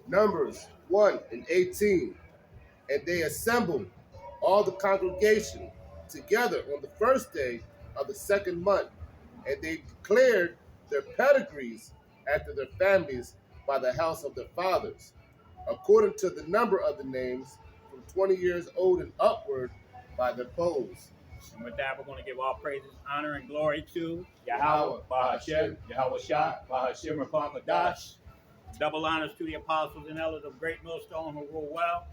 Numbers 1 and 18. And they assembled all the congregation together on the first day of the second month, and they declared their pedigrees after their families by the house of their fathers, according to the number of the names, from 20 years old and upward by their poles. And with that, we're going to give all praises, honor, and glory to Yahweh, Bahashem, Yahweh Shah, Bahashem, Rakakadash. Double honors to the apostles and elders of Great Millstone who rule well.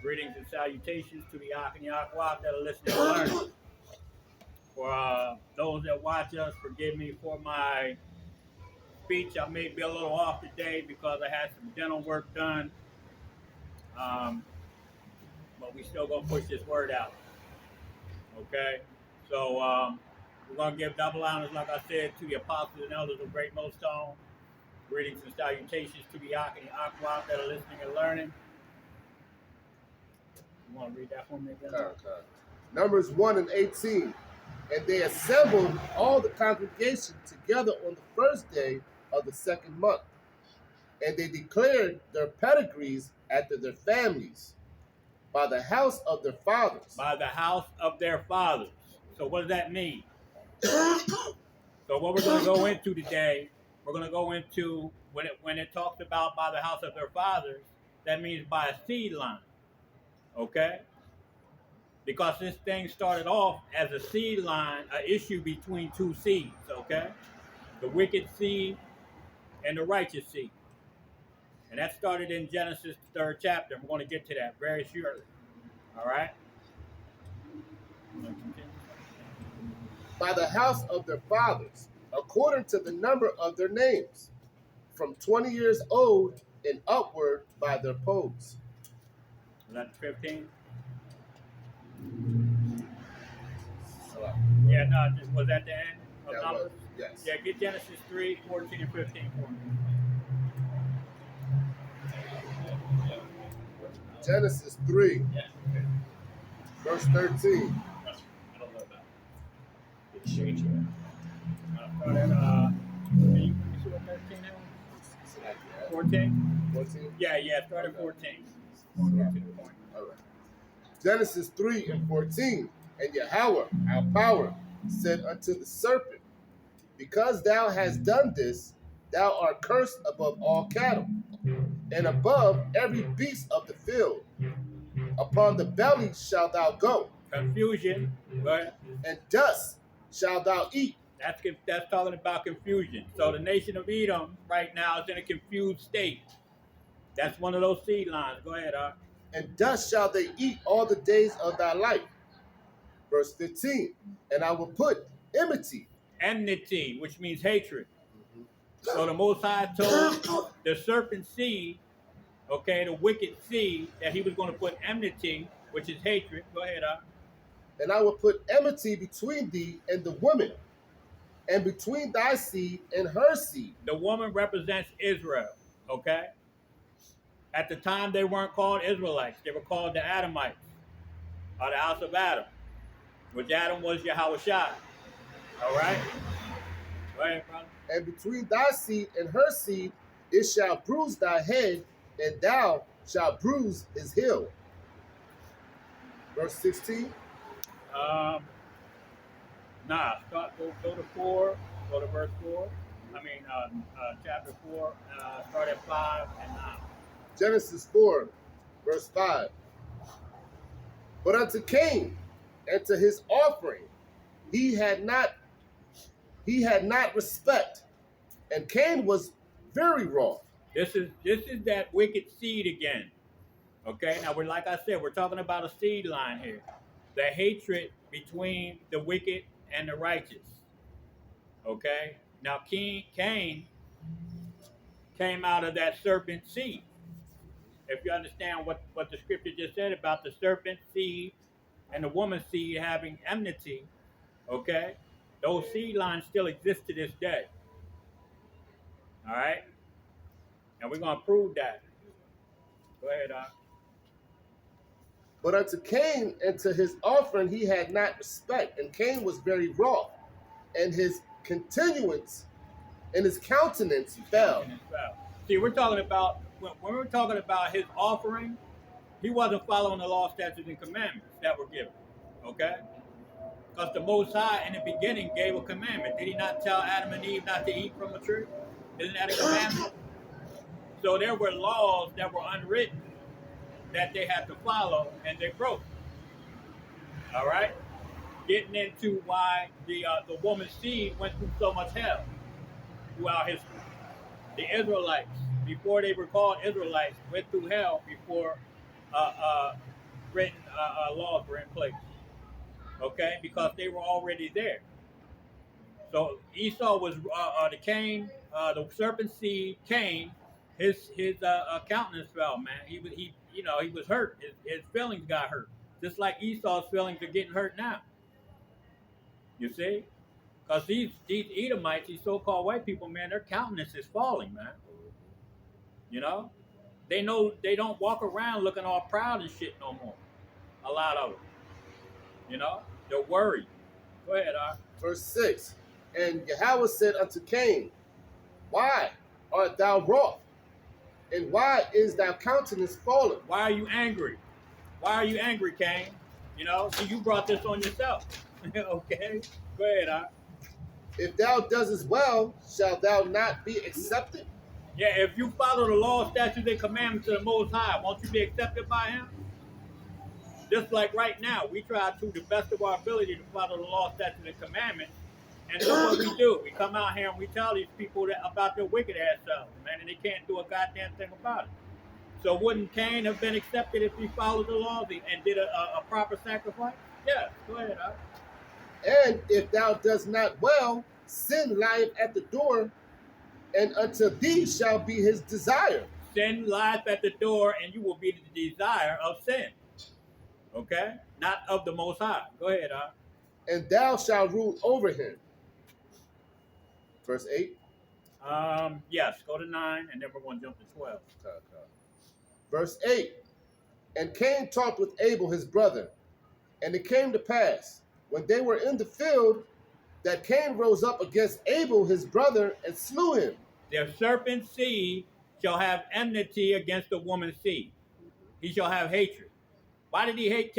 Greetings and salutations to the Ak and Yaquab that are listening and learning. For those that watch us, forgive me for my speech. I may be a little off today because I had some dental work done. But we still gonna push this word out. Okay? So we're gonna give double honors, like I said, to the apostles and elders of Great Millstone. Greetings and salutations to the Ak and Yaquab that are listening and learning. You want to read that for me again? Okay. Numbers 1 and 18. And they assembled all the congregation together on the first day of the second month. And they declared their pedigrees after their families by the house of their fathers. By the house of their fathers. So what does that mean? So what we're going to go into today, we're going to go into when it talks about by the house of their fathers, that means by a seed line. Okay? Because this thing started off as a seed line, an issue between two seeds, okay? The wicked seed and the righteous seed. And that started in Genesis, the 3rd chapter. We're going to get to that very shortly. All right? By the house of their fathers, according to the number of their names, from 20 years old and upward by their poles. Was that 15? Hello. Yeah, no, was that the end of That numbers? was, yes. Yeah, get Genesis 3, 14, and 15 for me. Genesis 3, verse 13. I don't know about it. It's shade here. Start at, can you see what 13 is? 14? 14? Yeah, start at 14. All right. Genesis 3 and 14. And Yahweh, our power, said unto the serpent, because thou hast done this, thou art cursed above all cattle, and above every beast of the field. Upon the belly shalt thou go. Confusion, but And dust shalt thou eat. that's talking about confusion. So the nation of Edom right now is in a confused state. That's one of those seed lines. Go ahead, Art. And dust shall they eat all the days of thy life. Verse 15. And I will put enmity, which means hatred. So the Most High told the serpent seed, okay, the wicked seed, that he was going to put enmity, which is hatred. Go ahead, Art. And I will put enmity between thee and the woman, and between thy seed and her seed. The woman represents Israel, okay? At the time, they weren't called Israelites. They were called the Edomites, or the house of Adam, which Adam was Yahweh Shai. All right? Go ahead, brother. And between thy seed and her seed, it shall bruise thy head, and thou shalt bruise his heel. Verse 16. Go to 4. Go to verse 4. Chapter 4. Start at 5 and 9. Genesis 4, verse 5. But unto Cain and to his offering he had not respect, and Cain was very wroth. This is that wicked seed again. Okay, now like I said, we're talking about a seed line here. The hatred between the wicked and the righteous. Okay? Now Cain came out of that serpent seed. If you understand what the scripture just said about the serpent seed and the woman's seed having enmity, okay? Those seed lines still exist to this day. All right? And we're going to prove that. Go ahead, Doc. But unto Cain and to his offering he had not respect, and Cain was very wroth, and his countenance fell. See, we're talking about when we're talking about his offering, he wasn't following the law, statutes, and commandments that were given. Okay? Because the Most High in the beginning gave a commandment. Did he not tell Adam and Eve not to eat from a tree? Isn't that a commandment? So there were laws that were unwritten that they had to follow, and they broke. All right? Getting into why the woman's seed went through so much hell throughout history. The Israelites, before they were called Israelites, went through hell before written laws were in place. Okay? Because they were already there. So Esau was the Cain, the serpent seed, Cain. His countenance fell, man. He was hurt. His feelings got hurt, just like Esau's feelings are getting hurt now. You see, because these Edomites, these so-called white people, man, their countenance is falling, man. You know, they know they don't walk around looking all proud and shit no more. A lot of them, you know, they're worried. Go ahead, Art. Verse 6. And Yahweh said unto Cain, Why art thou wroth? And why is thy countenance fallen? Why are you angry? Why are you angry, Cain? You know, so you brought this on yourself. Okay? Go ahead, Art. If thou doest well, shalt thou not be accepted? Yeah, if you follow the law, statutes, and commandments of the Most High, won't you be accepted by Him? Just like right now, we try to the best of our ability to follow the law, statutes, and commandments. And look what we do. We come out here and we tell these people that about their wicked ass selves, man, and they can't do a goddamn thing about it. So wouldn't Cain have been accepted if he followed the laws and did a proper sacrifice? Yeah, go ahead, Art. And if thou dost not well, sin lieth at the door, and unto thee shall be his desire. Sin lieth at the door, and you will be the desire of sin. Okay? Not of the Most High. Go ahead, Art. And thou shalt rule over him. Verse 8. Yes, go to 9, and then we're going to jump to 12. Verse 8. And Cain talked with Abel his brother. And it came to pass, when they were in the field, that Cain rose up against Abel his brother and slew him. The serpent's seed shall have enmity against the woman's seed. He shall have hatred. Why did he hate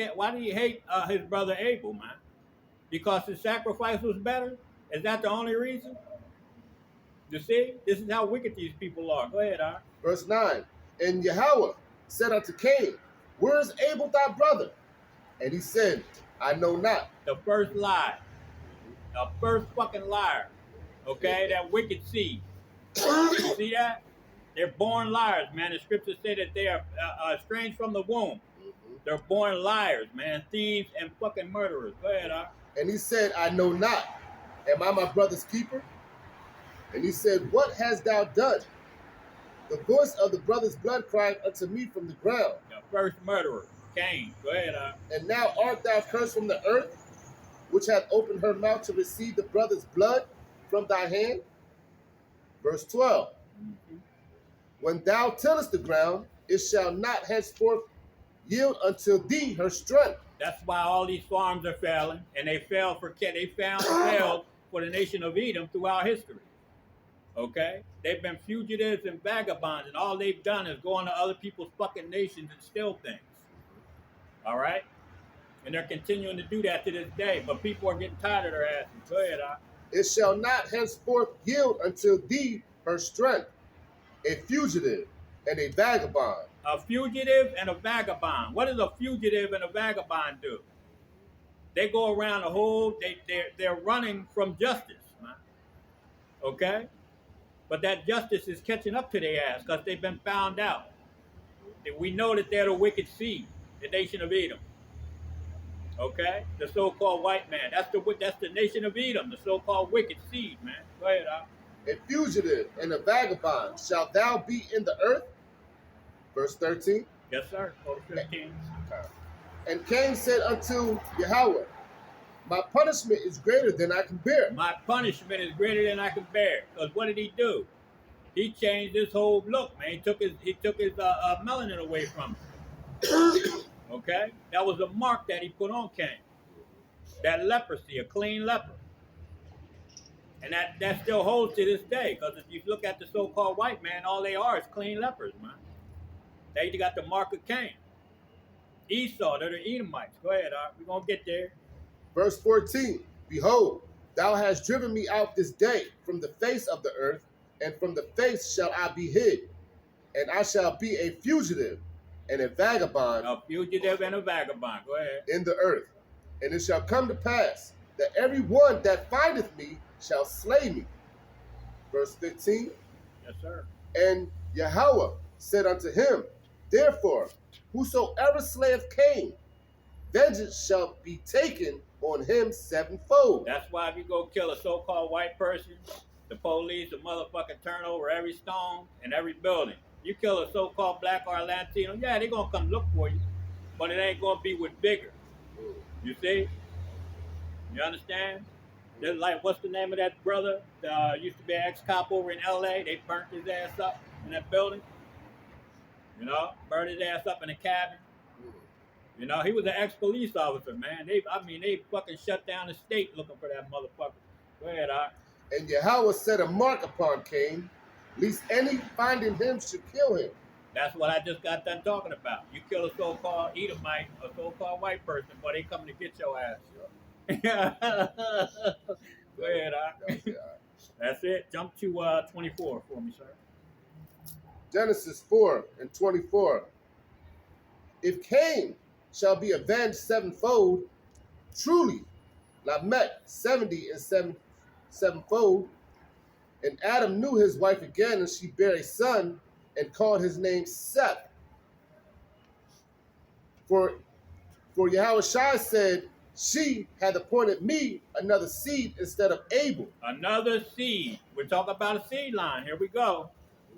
his brother Abel, man? Because his sacrifice was better? Is that the only reason? You see? This is how wicked these people are. Go ahead, Art. Verse 9. And Yahweh said unto Cain, Where is Abel thy brother? And he said, I know not. The first lie. The first fucking liar. Okay? That wicked seed. You see that? They're born liars, man. The scriptures say that they are estranged from the womb. They're born liars, man. Thieves and fucking murderers. Go ahead, Art. And he said, I know not. Am I my brother's keeper? And he said, What hast thou done? The voice of the brother's blood cried unto me from the ground. The first murderer, Cain. Go ahead, Art. And now art thou cursed from the earth, which hath opened her mouth to receive the brother's blood from thy hand? Verse 12. When thou tillest the ground, it shall not henceforth yield unto thee her strength. That's why all these farms are failing, and they failed for the nation of Edom throughout history. Okay? They've been fugitives and vagabonds, and all they've done is go into other people's fucking nations and steal things. All right? And they're continuing to do that to this day, but people are getting tired of their asses. Go ahead, Art. It shall not henceforth yield unto thee her strength, a fugitive and a vagabond. A fugitive and a vagabond. What does a fugitive and a vagabond do? They go around the whole, they're running from justice, man. Okay? But that justice is catching up to their ass because they've been found out. We know that they're the wicked seed, the nation of Edom. Okay? The so-called white man. That's the nation of Edom, the so-called wicked seed, man. Go ahead, Al. A fugitive and a vagabond shalt thou be in the earth. Verse 13. Yes, sir. Go to 15. And Cain said unto Yahweh, My punishment is greater than I can bear. My punishment is greater than I can bear. Because what did he do? He changed his whole look, man. He took his melanin away from him. Okay? That was a mark that he put on Cain. That leprosy, a clean leper. And that still holds to this day. Because if you look at the so-called white man, all they are is clean lepers, man. They got the mark of Cain. Esau, they're the Edomites. Go ahead, we're going to get there. Verse 14, behold, thou hast driven me out this day from the face of the earth, and from the face shall I be hid, and I shall be a fugitive and a vagabond. A fugitive and a vagabond. Go ahead. In the earth. And it shall come to pass that every one that findeth me shall slay me. Verse 15. Yes, sir. And Yahweh said unto him, therefore, whosoever slayeth Cain, vengeance shall be taken on him sevenfold. That's why if you go kill a so-called white person, the police, the motherfucking turn over every stone and every building. You kill a so-called black or Latino, yeah, they're going to come look for you, but it ain't going to be with vigor. You see? You understand? They're like, what's the name of that brother that used to be an ex-cop over in L.A.? They burnt his ass up in that building. You know, burned his ass up in a cabin. You know, he was an ex-police officer, man. They fucking shut down the state looking for that motherfucker. Go ahead, Art. And Yahweh set a mark upon Cain, lest any finding him should kill him. That's what I just got done talking about. You kill a so-called Edomite, a so-called white person, but they coming to get your ass. Go ahead, Art. That's it. Jump to 24 for me, sir. Genesis 4 and 24. If Cain shall be avenged sevenfold, truly Lamech 70 and sevenfold. And Adam knew his wife again, and she bare a son, and called his name Seth. For Yahweh said, she had appointed me another seed instead of Abel. Another seed. We're talking about a seed line. Here we go.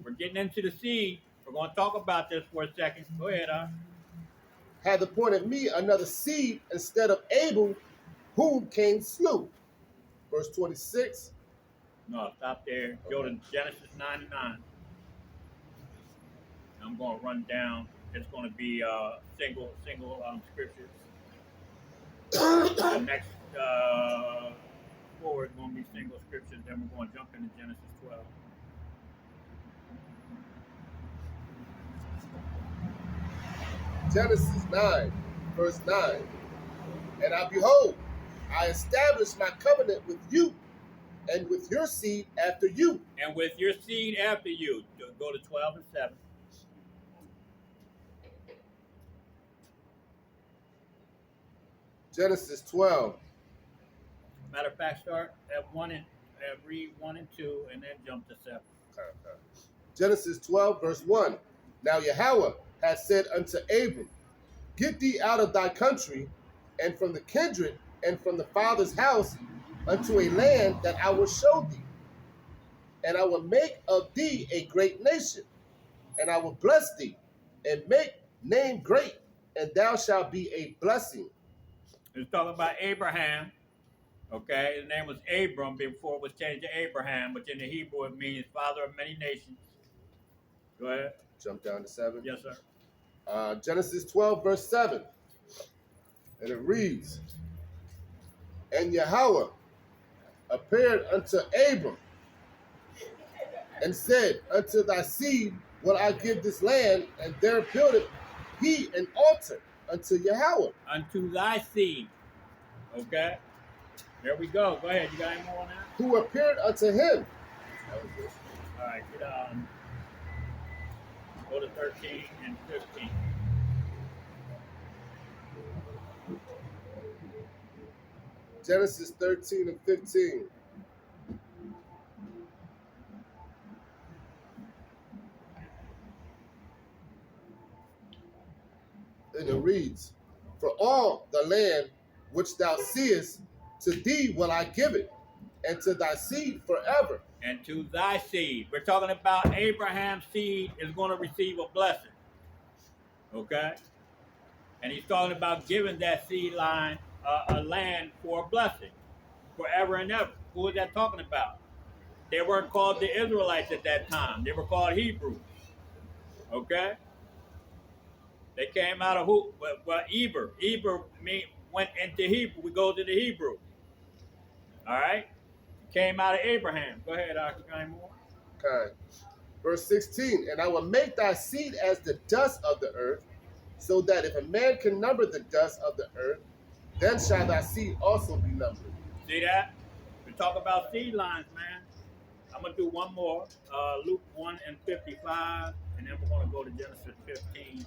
We're getting into the seed. We're going to talk about this for a second. Go ahead, Had appointed me another seed instead of Abel, whom Cain slew. Verse 26. No, stop there. Go to Genesis 9:9. I'm going to run down. It's going to be single scriptures. The next 4 is going to be single scriptures. Then we're going to jump into Genesis 12. Genesis 9, verse 9. And I behold, I establish my covenant with you, and with your seed after you. And with your seed after you. Go to 12 and 7. Genesis 12. Matter of fact, start at read 1 and 2, and then jump to 7. Genesis 12, verse 1. Now Yahweh hath said unto Abram, get thee out of thy country, and from the kindred, and from the father's house, unto a land that I will show thee. And I will make of thee a great nation, and I will bless thee, and make name great, and thou shalt be a blessing. It's talking about Abraham. Okay, his name was Abram before it was changed to Abraham, but in the Hebrew it means father of many nations. Go ahead. Jump down to 7. Yes, sir. Genesis 12, verse 7. And it reads, and Yahweh appeared unto Abram, and said, unto thy seed will I give this land, and there buildeth he an altar unto Yahweh. Unto thy seed. Okay? There we go. Go ahead. You got any more on that? Who appeared unto him. All right. Go to 13 and 15. Genesis 13 and 15. And it reads, for all the land which thou seest, to thee will I give it, and to thy seed forever. And to thy seed. We're talking about Abraham's seed is going to receive a blessing. Okay? And he's talking about giving that seed line a land for a blessing. Forever and ever. Who is that talking about? They weren't called the Israelites at that time. They were called Hebrews. Okay? They came out of who? Well, Eber. Eber went into Hebrew. We go to the Hebrew. All right? Came out of Abraham. Go ahead, Archie. Got any more? Okay. Verse 16, and I will make thy seed as the dust of the earth, so that if a man can number the dust of the earth, then shall thy seed also be numbered. See that? We talk about seed lines, man. I'm going to do one more. Luke 1 and 55, and then we're going to go to Genesis 15.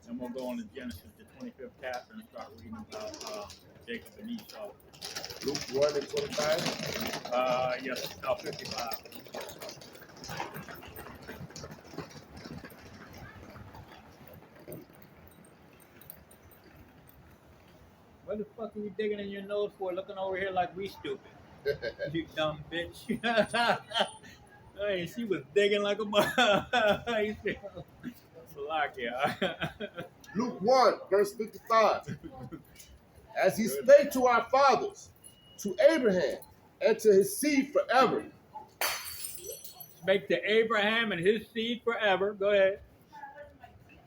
And we'll go on to Genesis, the 25th chapter, and start reading about Jacob and Esau. Luke 1 and 25? Yes, 55. What the fuck are you digging in your nose for, looking over here like we stupid? You dumb bitch. Hey, she was digging like a mother. Luke 1, verse 55. As he spake to our fathers, to Abraham, and to his seed forever. Spake to Abraham and his seed forever. Go ahead.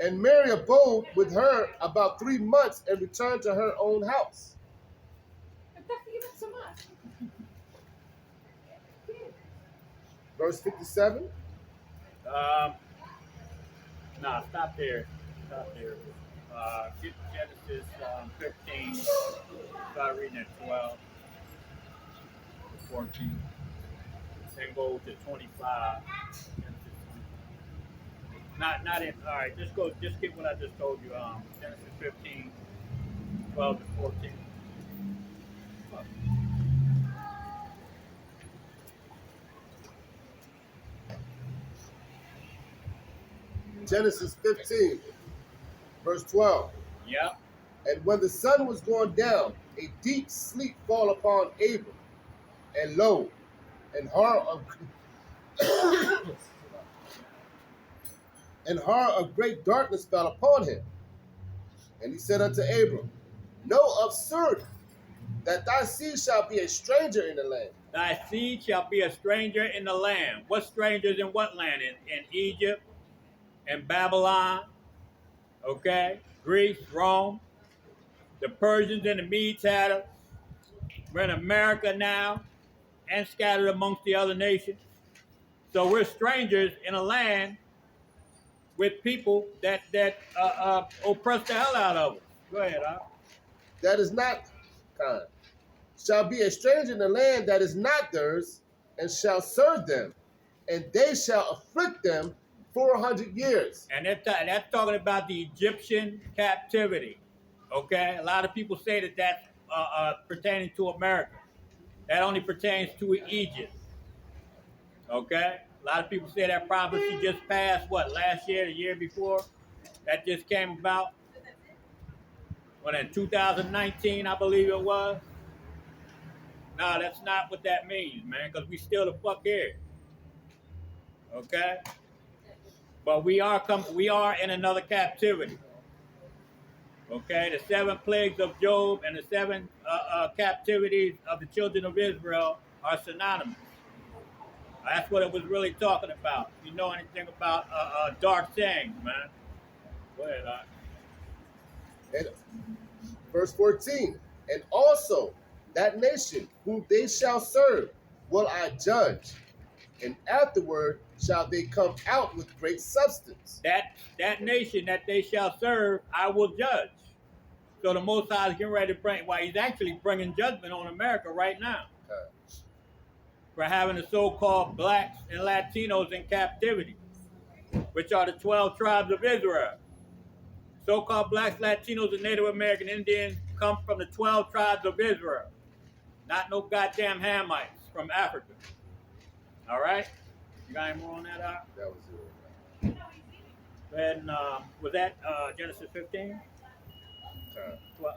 And Mary abode with her about 3 months and returned to her own house. Verse 57. Nah, stop there. Stop there. Genesis 15. Start reading at 12. 14. Then go to 25. Not in. All right, just get what I just told you. Genesis 15, 12 to 14. Fuck. Genesis 15, verse 12. Yep. And when the sun was going down, a deep sleep fall upon Abram, and lo, and horror of great darkness fell upon him. And he said unto Abram, know of certain that thy seed shall be a stranger in the land. Thy seed shall be a stranger in the land. What strangers in what land? In Egypt, in Babylon, okay? Greece, Rome. The Persians and the Medes had us. We're in America now and scattered amongst the other nations. So we're strangers in a land with people that oppress the hell out of us. Go ahead, huh? That is not kind. Shall be a stranger in the land that is not theirs, and shall serve them, and they shall afflict them 400 years. And that's talking about the Egyptian captivity. Okay? A lot of people say that that's pertaining to America. That only pertains to Egypt. Okay? A lot of people say that prophecy just passed, what, last year, the year before? That just came about. When in 2019, I believe it was. No, that's not what that means, man, because we still the fuck here. Okay? But we are in another captivity. Okay? The 7 plagues of Job and the 7 captivities of the children of Israel are synonymous. That's what it was really talking about. If you know anything about dark sayings, man. Go ahead, And verse 14, and also that nation whom they shall serve will I judge, and afterward shall they come out with great substance. That nation that they shall serve, I will judge. So the Most High is getting ready to bring, well, he's actually bringing judgment on America right now. For having the so-called blacks and Latinos in captivity, which are the 12 tribes of Israel. So-called blacks, Latinos, and Native American Indians come from the 12 tribes of Israel. Not no goddamn Hamites from Africa. All right? You got any more on that, Doc? That was it. Then, was that Genesis 15?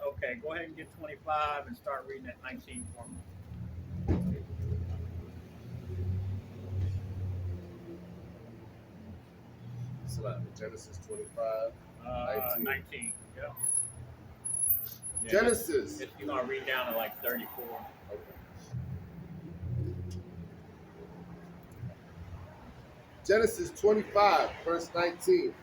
Okay, go ahead and get 25 and start reading at 19 for me. Genesis 25, 19. Yeah. Genesis. You're going to read down to like 34. Okay. Genesis 25, verse 19.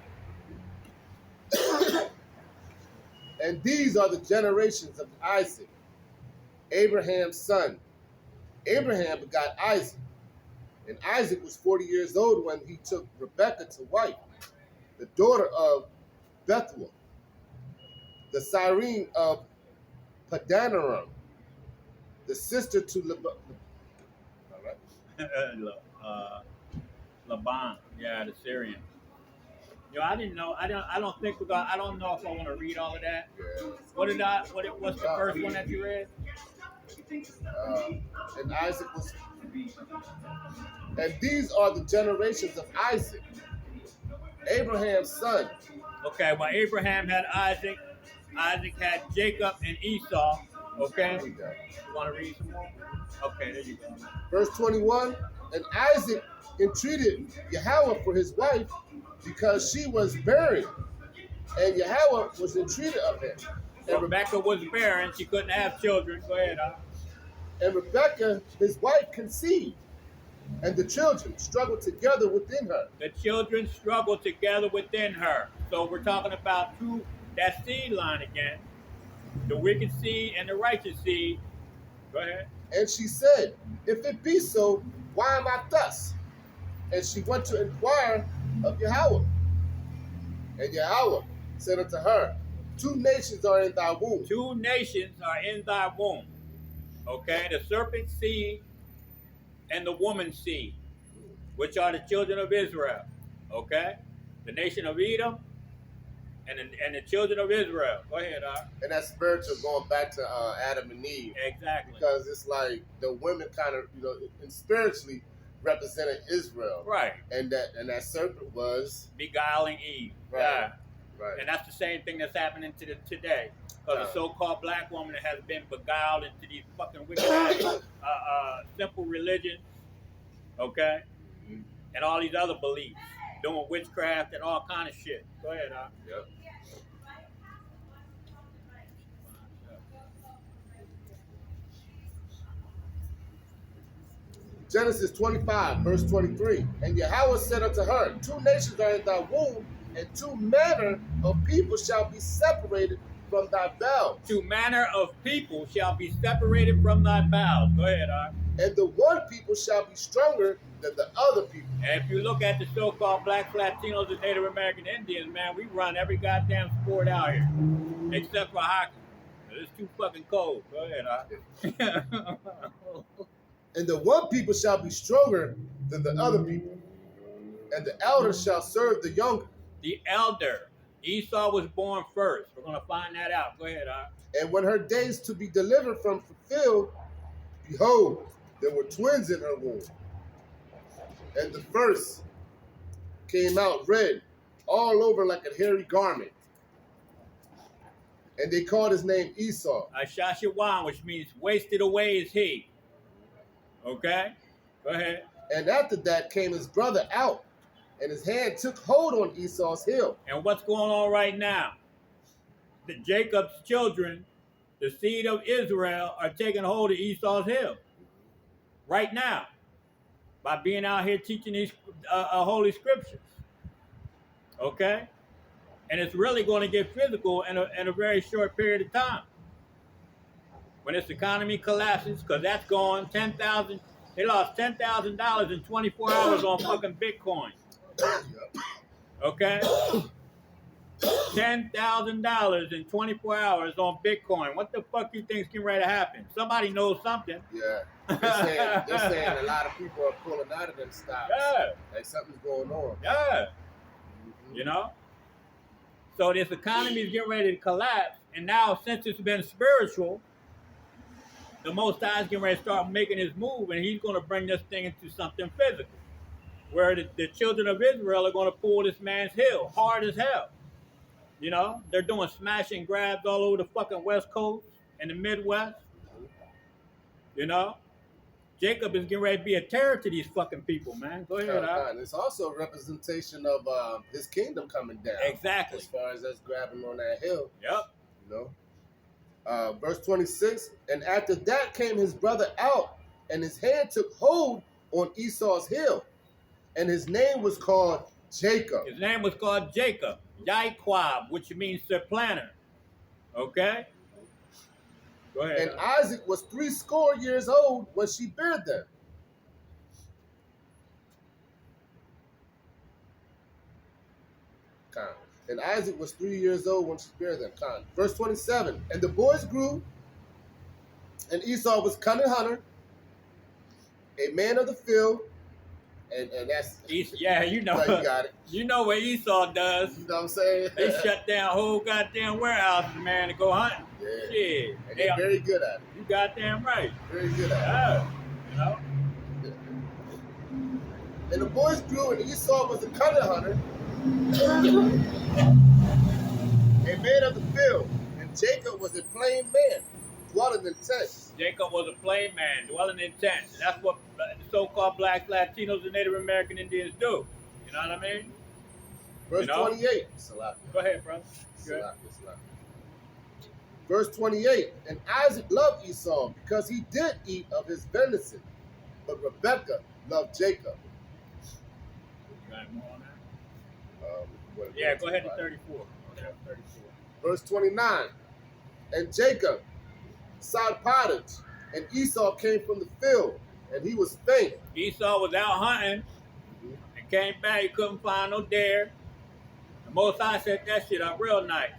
And these are the generations of Isaac, Abraham's son. Abraham begot Isaac, And Isaac was 40 years old when he took Rebekah to wife, the daughter of Bethuel, the Cyrene of Padanaram, the sister to Laban, yeah, the Syrian. I didn't know. I don't think we're gonna. I don't know if I want to read all of that. Yeah. What's the first one that you read? And Isaac was, and these are the generations of Isaac, Abraham's son. Okay, well, Abraham had Isaac. Isaac had Jacob and Esau. Okay, you want to read some more? Okay, there you go. Verse 21. And Isaac entreated Yahweh for his wife because she was barren, and Yahweh was entreated of him. And Rebekah was barren; she couldn't have children. Go ahead, And Rebekah, his wife, conceived, and the children struggled together within her. The children struggled together within her. So we're talking about that seed line again. The wicked seed and the righteous seed. Go ahead. And she said, if it be so, why am I thus? And she went to inquire of Yahweh. And Yahweh said unto her, 2 nations are in thy womb. 2 nations are in thy womb. Okay, the serpent seed and the woman seed, which are the children of Israel. Okay, the nation of Edom and the children of Israel. Go ahead, And that's spiritual, going back to Adam and Eve. Exactly. Because it's like the women kind of, and spiritually represented Israel. Right. And that serpent was beguiling Eve. Right. Yeah. Right. And that's the same thing that's happening today. Because the so-called black woman has been beguiled into these fucking wicked simple religions, okay? Mm-hmm. And all these other beliefs, doing witchcraft and all kind of shit. Go ahead, Yep. Genesis 25, verse 23. And Yahweh said unto her, 2 nations are in thy womb, and 2 manner of people shall be separated from thy bowels. 2 manner of people shall be separated from thy bowels. Go ahead, And the one people shall be stronger than the other people. And if you look at the so-called blacks, Latinos, and Native American Indians, man, we run every goddamn sport out here, except for hockey. It's too fucking cold. Go ahead, And the one people shall be stronger than the other people, and the elder shall serve the younger. The elder. Esau was born first. We're going to find that out. Go ahead, And when her days to be delivered from fulfilled, behold, there were twins in her womb. And the first came out red, all over like a hairy garment. And they called his name Esau. Shashawan, which means wasted away is he. Okay? Go ahead. And after that came his brother out, and his hand took hold on Esau's heel. And what's going on right now? The Jacob's children, the seed of Israel, are taking hold of Esau's heel. Right now. By being out here teaching these holy scriptures. Okay? And it's really going to get physical in a very short period of time. When this economy collapses, because that's gone, $10,000, they lost $10,000 in 24 hours on fucking Bitcoin. Okay? $10,000 in 24 hours on Bitcoin. What the fuck you think's getting ready to happen? Somebody knows something. Yeah. They're saying a lot of people are pulling out of them stocks. Yeah. Like something's going on. Yeah. Mm-hmm. So this economy is getting ready to collapse. And now, since it's been spiritual, the Most High is getting ready to start making his move, and he's going to bring this thing into something physical, where the children of Israel are going to pull this man's heel hard as hell. They're doing smash and grabs all over the fucking West Coast and the Midwest. Jacob is getting ready to be a terror to these fucking people, man. Go ahead, and it's also a representation of his kingdom coming down. Exactly. As far as us grabbing on that hill. Yep. Verse 26, and after that came his brother out, and his hand took hold on Esau's heel, and his name was called Jacob. His name was called Jacob, Yaiquab, which means supplanter. Okay? Go ahead. And Isaac was 80 years old when she bare them. Con. And Isaac was 3 years old when she bare them. Con. Verse 27. And the boys grew, and Esau was cunning hunter, a man of the field, and that's Yeah, you know. you got it. You know what Esau does. You know what I'm saying? They shut down whole goddamn warehouses, man, to go hunting. Yeah. Shit. And they're very good at it. You goddamn right. Very good at Yeah. You know? it. And the boys grew, and Esau was a cunning hunter, a man of the field, and Jacob was a plain man, dwelling in tents. Jacob was a plain man, dwelling in tents. And that's what the so-called blacks, Latinos, and Native American Indians do. You know what I mean? Verse You know? 28. Salat. Go ahead, brother. Salat. Verse 28. And Isaac loved Esau because he did eat of his venison, but Rebekah loved Jacob. You got more on that? Yeah, Go ahead to 34. Okay, 34. Verse 29. And Jacob sought pottage, and Esau came from the field, and he was faint. Esau was out hunting and came back. He couldn't find no deer. The Most High set that shit up real nice.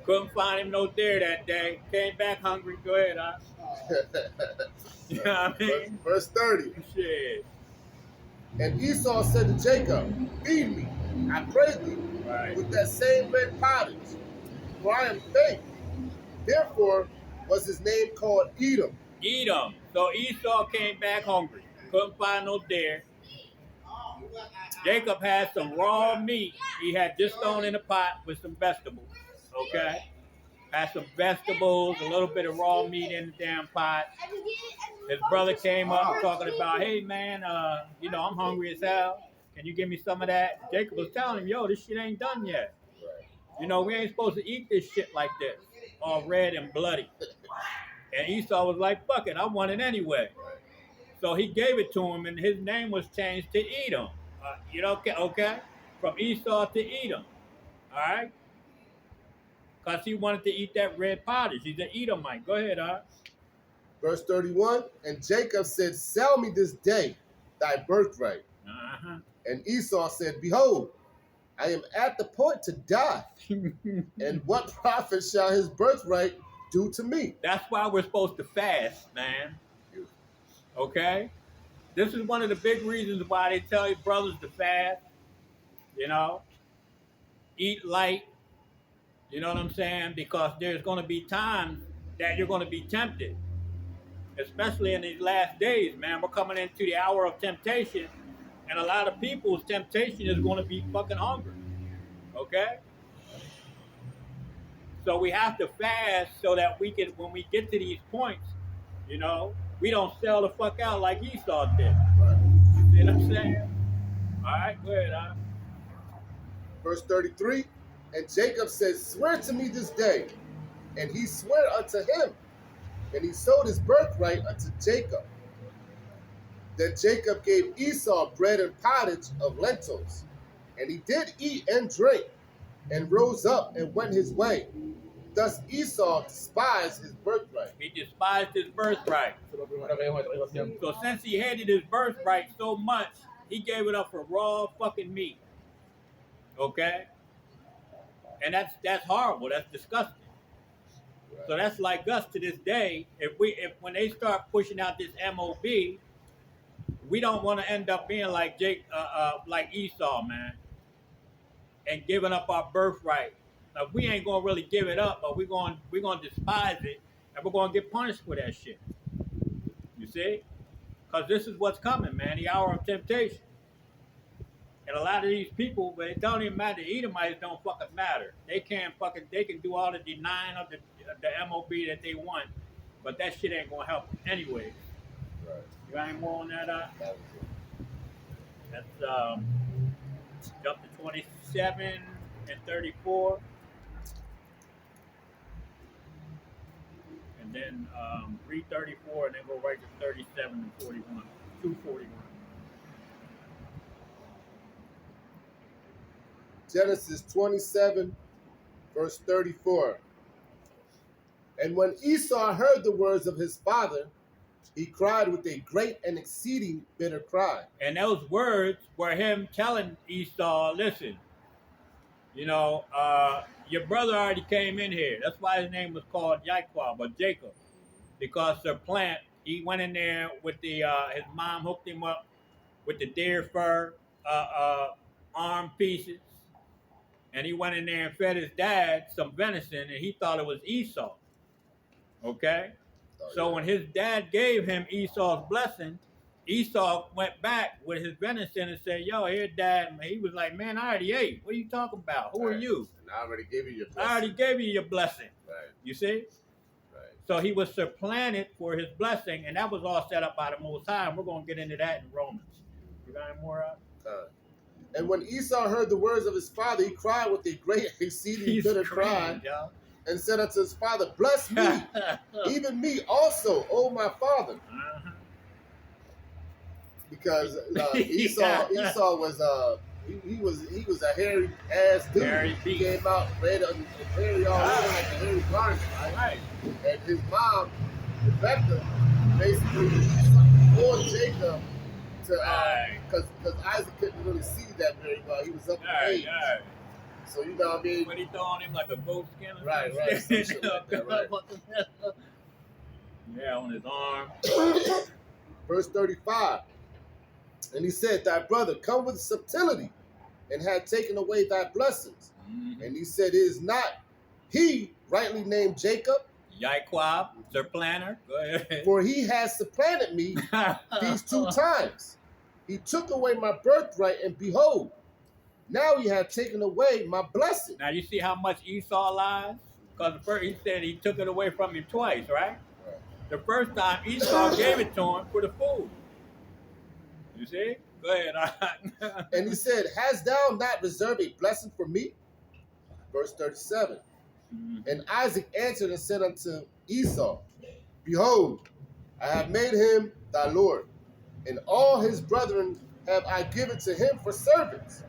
Couldn't find him no deer that day. Came back hungry. Go ahead, You know what I mean? Verse 30. Shit. And Esau said to Jacob, feed me, I pray thee, Right. with that same red pottage, for I am faint. Therefore was his name called Edom. Edom. So Esau came back hungry. Couldn't find no deer. Jacob had some raw meat. He had just thrown in a pot with some vegetables. Okay? Had some vegetables, a little bit of raw meat in the damn pot. His brother came up talking about, hey man, you know, I'm hungry as hell. Can you give me some of that? Jacob was telling him, yo, this shit ain't done yet. You know, we ain't supposed to eat this shit like this, all red and bloody. And Esau was like, fuck it, I want it anyway. So he gave it to him, and his name was changed to Edom. You know, okay? From Esau to Edom. All right? Because he wanted to eat that red pottage. He's an Edomite. Go ahead, Verse 31. And Jacob said, sell me this day thy birthright. Uh-huh. And Esau said, behold, I am at the point to die. And what profit shall his birthright do to me? That's why we're supposed to fast, man. Okay? This is one of the big reasons why they tell you brothers to fast. You know? Eat light. You know what I'm saying? Because there's going to be times that you're going to be tempted. Especially in these last days, man. We're coming into the hour of temptation. And a lot of people's temptation is going to be fucking hungry. Okay? So we have to fast so that we can, when we get to these points, you know, we don't sell the fuck out like Esau did. You know what I'm saying? All right, go ahead, Verse 33. And Jacob said, swear to me this day. And he sware unto him. And he sold his birthright unto Jacob. Then Jacob gave Esau bread and pottage of lentils. And he did eat and drink, and rose up and went his way. Thus Esau despised his birthright. He despised his birthright. So since he hated his birthright so much, he gave it up for raw fucking meat. Okay? And that's horrible. That's disgusting. So that's like us to this day. If when they start pushing out this MOB, we don't want to end up being like like Esau, man, and giving up our birthright. Now, we ain't gonna really give it up, but we're gonna despise it, and we're gonna get punished for that shit. You see? Because this is what's coming, man. The hour of temptation. And a lot of these people, but it don't even matter. The Edomites don't fucking matter. They can do all the denying of the MOB that they want, but that shit ain't gonna help them anyway. Right. You got any more on that? That's jump to 27 and 34, and then read 34, and then go right to 37 and 41, 241. Genesis 27, verse 34. And when Esau heard the words of his father, he cried with a great and exceeding bitter cry. And those words were him telling Esau, listen, You know, your brother already came in here. That's why his name was called Jacob or Jacob, because the plant. He went in there with the his mom hooked him up with the deer fur arm pieces, and he went in there and fed his dad some venison, and he thought it was Esau. Okay, so when his dad gave him Esau's blessing, Esau went back with his venison and said, "Yo, here, Dad." He was like, "Man, I already ate. What are you talking about? Who are you? And I already gave you your blessing. I already gave you your blessing." Right. You see? Right. So he was supplanted for his blessing, and that was all set up by the Most High. And we're going to get into that in Romans. You got any more? And when Esau heard the words of his father, he cried with a great, exceeding bitter cry, and said unto his father, "Bless me, even me also, O my father." Because Esau was he was a hairy ass dude. He came out red and hairy all over like a hairy garment, right? And his mom, Rebecca, basically warned Jacob to because Isaac couldn't really see that very well. He was up in age. So you know what I mean? When he throwing him like a goat skin. Right. Some shit like that, right. Yeah, on his arm. Verse 35. And he said, "Thy brother come with subtlety, and had taken away thy blessings." Mm-hmm. And he said, "It is not he rightly named Jacob, Jacob, supplanter. Go ahead. For he has supplanted me these 2 times. He took away my birthright, and behold, now he hath taken away my blessing." Now you see how much Esau lies? Because first he said he took it away from him twice, right? The first time Esau gave it to him for the food. You see? Go ahead. And he said, "Hast thou not reserved a blessing for me?" Verse 37. Mm-hmm. And Isaac answered and said unto Esau, "Behold, I have made him thy Lord, and all his brethren have I given to him for servants,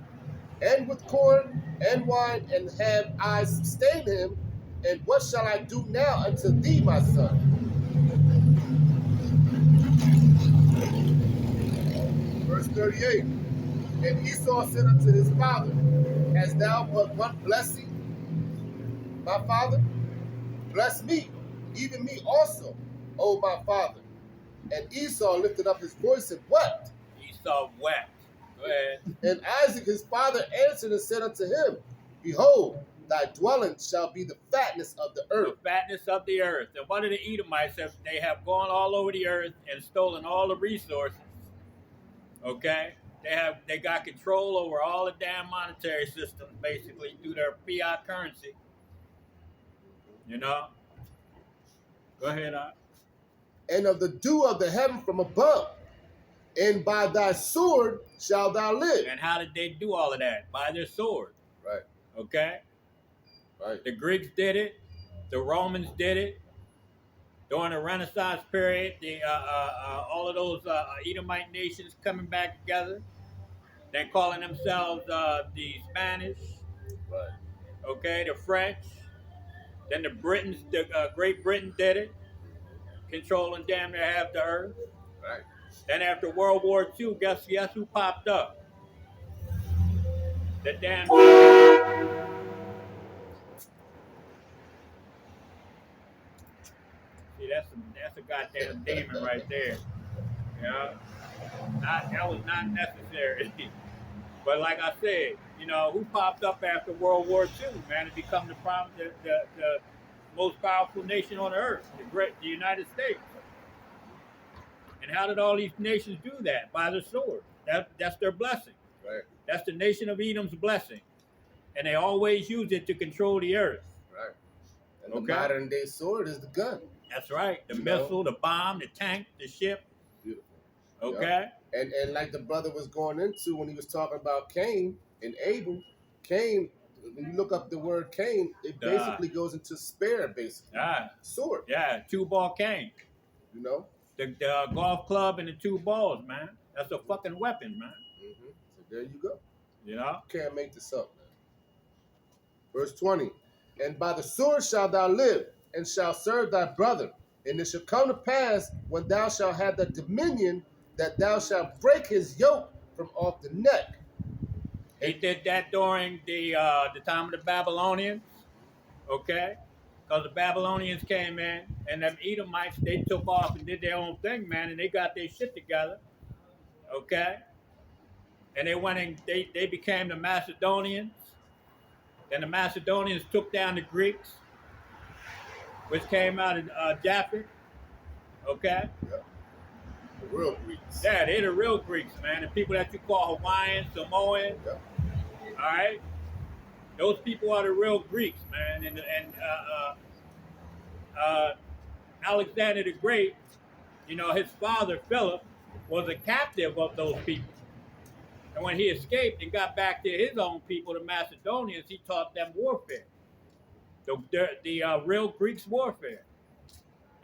and with corn and wine, and have I sustained him. And what shall I do now unto thee, my son?" Verse 38. And Esau said unto his father, "Hast thou but one blessing, my father? Bless me, even me also, O my father." And Esau lifted up his voice and wept. Esau wept. Go ahead. And Isaac his father answered and said unto him, "Behold, thy dwelling shall be the fatness of the earth." The fatness of the earth. And one of the Edomites, they have gone all over the earth and stolen all the resources. Okay? They got control over all the damn monetary systems, basically, through their fiat currency. You know? Go ahead, "And of the dew of the heaven from above, and by thy sword shalt thou live." And how did they do all of that? By their sword. Right. Okay? Right. The Greeks did it. The Romans did it. During the Renaissance period, all of those Edomite nations coming back together. They're calling themselves the Spanish. Right. Okay, the French. Then the Britons, Great Britain did it, controlling damn near half the earth. Right. Then after World War II, guess who popped up? The damn. See, that's a goddamn demon right there. Yeah, that was not necessary. But like I said, you know, who popped up after World War II, man, to become the most powerful nation on earth, the United States. And how did all these nations do that? By the sword. That's their blessing. Right. That's the nation of Edom's blessing. And they always use it to control the earth. Right. And the modern day sword is the gun. That's right. The missile, the bomb, the tank, the ship. Beautiful. Okay. Yeah. And like the brother was going into when he was talking about Cain and Abel, Cain, when you look up the word Cain, it basically goes into spare, basically. Sword. Yeah, 2-ball cane. You know? The golf club and the 2 balls, man. That's a fucking weapon, man. Mm-hmm. So there you go. You know? Can't make this up, man. Verse 20. And by the sword shalt thou live, and shalt serve thy brother. And it shall come to pass, when thou shalt have the dominion, that thou shalt break his yoke from off the neck. He did that during the time of the Babylonians, okay? Because the Babylonians came in, and them Edomites, they took off and did their own thing, man, and they got their shit together, okay? And they went and they became the Macedonians. Then the Macedonians took down the Greeks, which came out of Japheth, okay? Yep. The real Greeks. Yeah, they're the real Greeks, man. The people that you call Hawaiians, Samoans, Yep. all right? Those people are the real Greeks, man. And Alexander the Great, you know, his father, Philip, was a captive of those people. And when he escaped and got back to his own people, the Macedonians, he taught them warfare. The real Greeks warfare.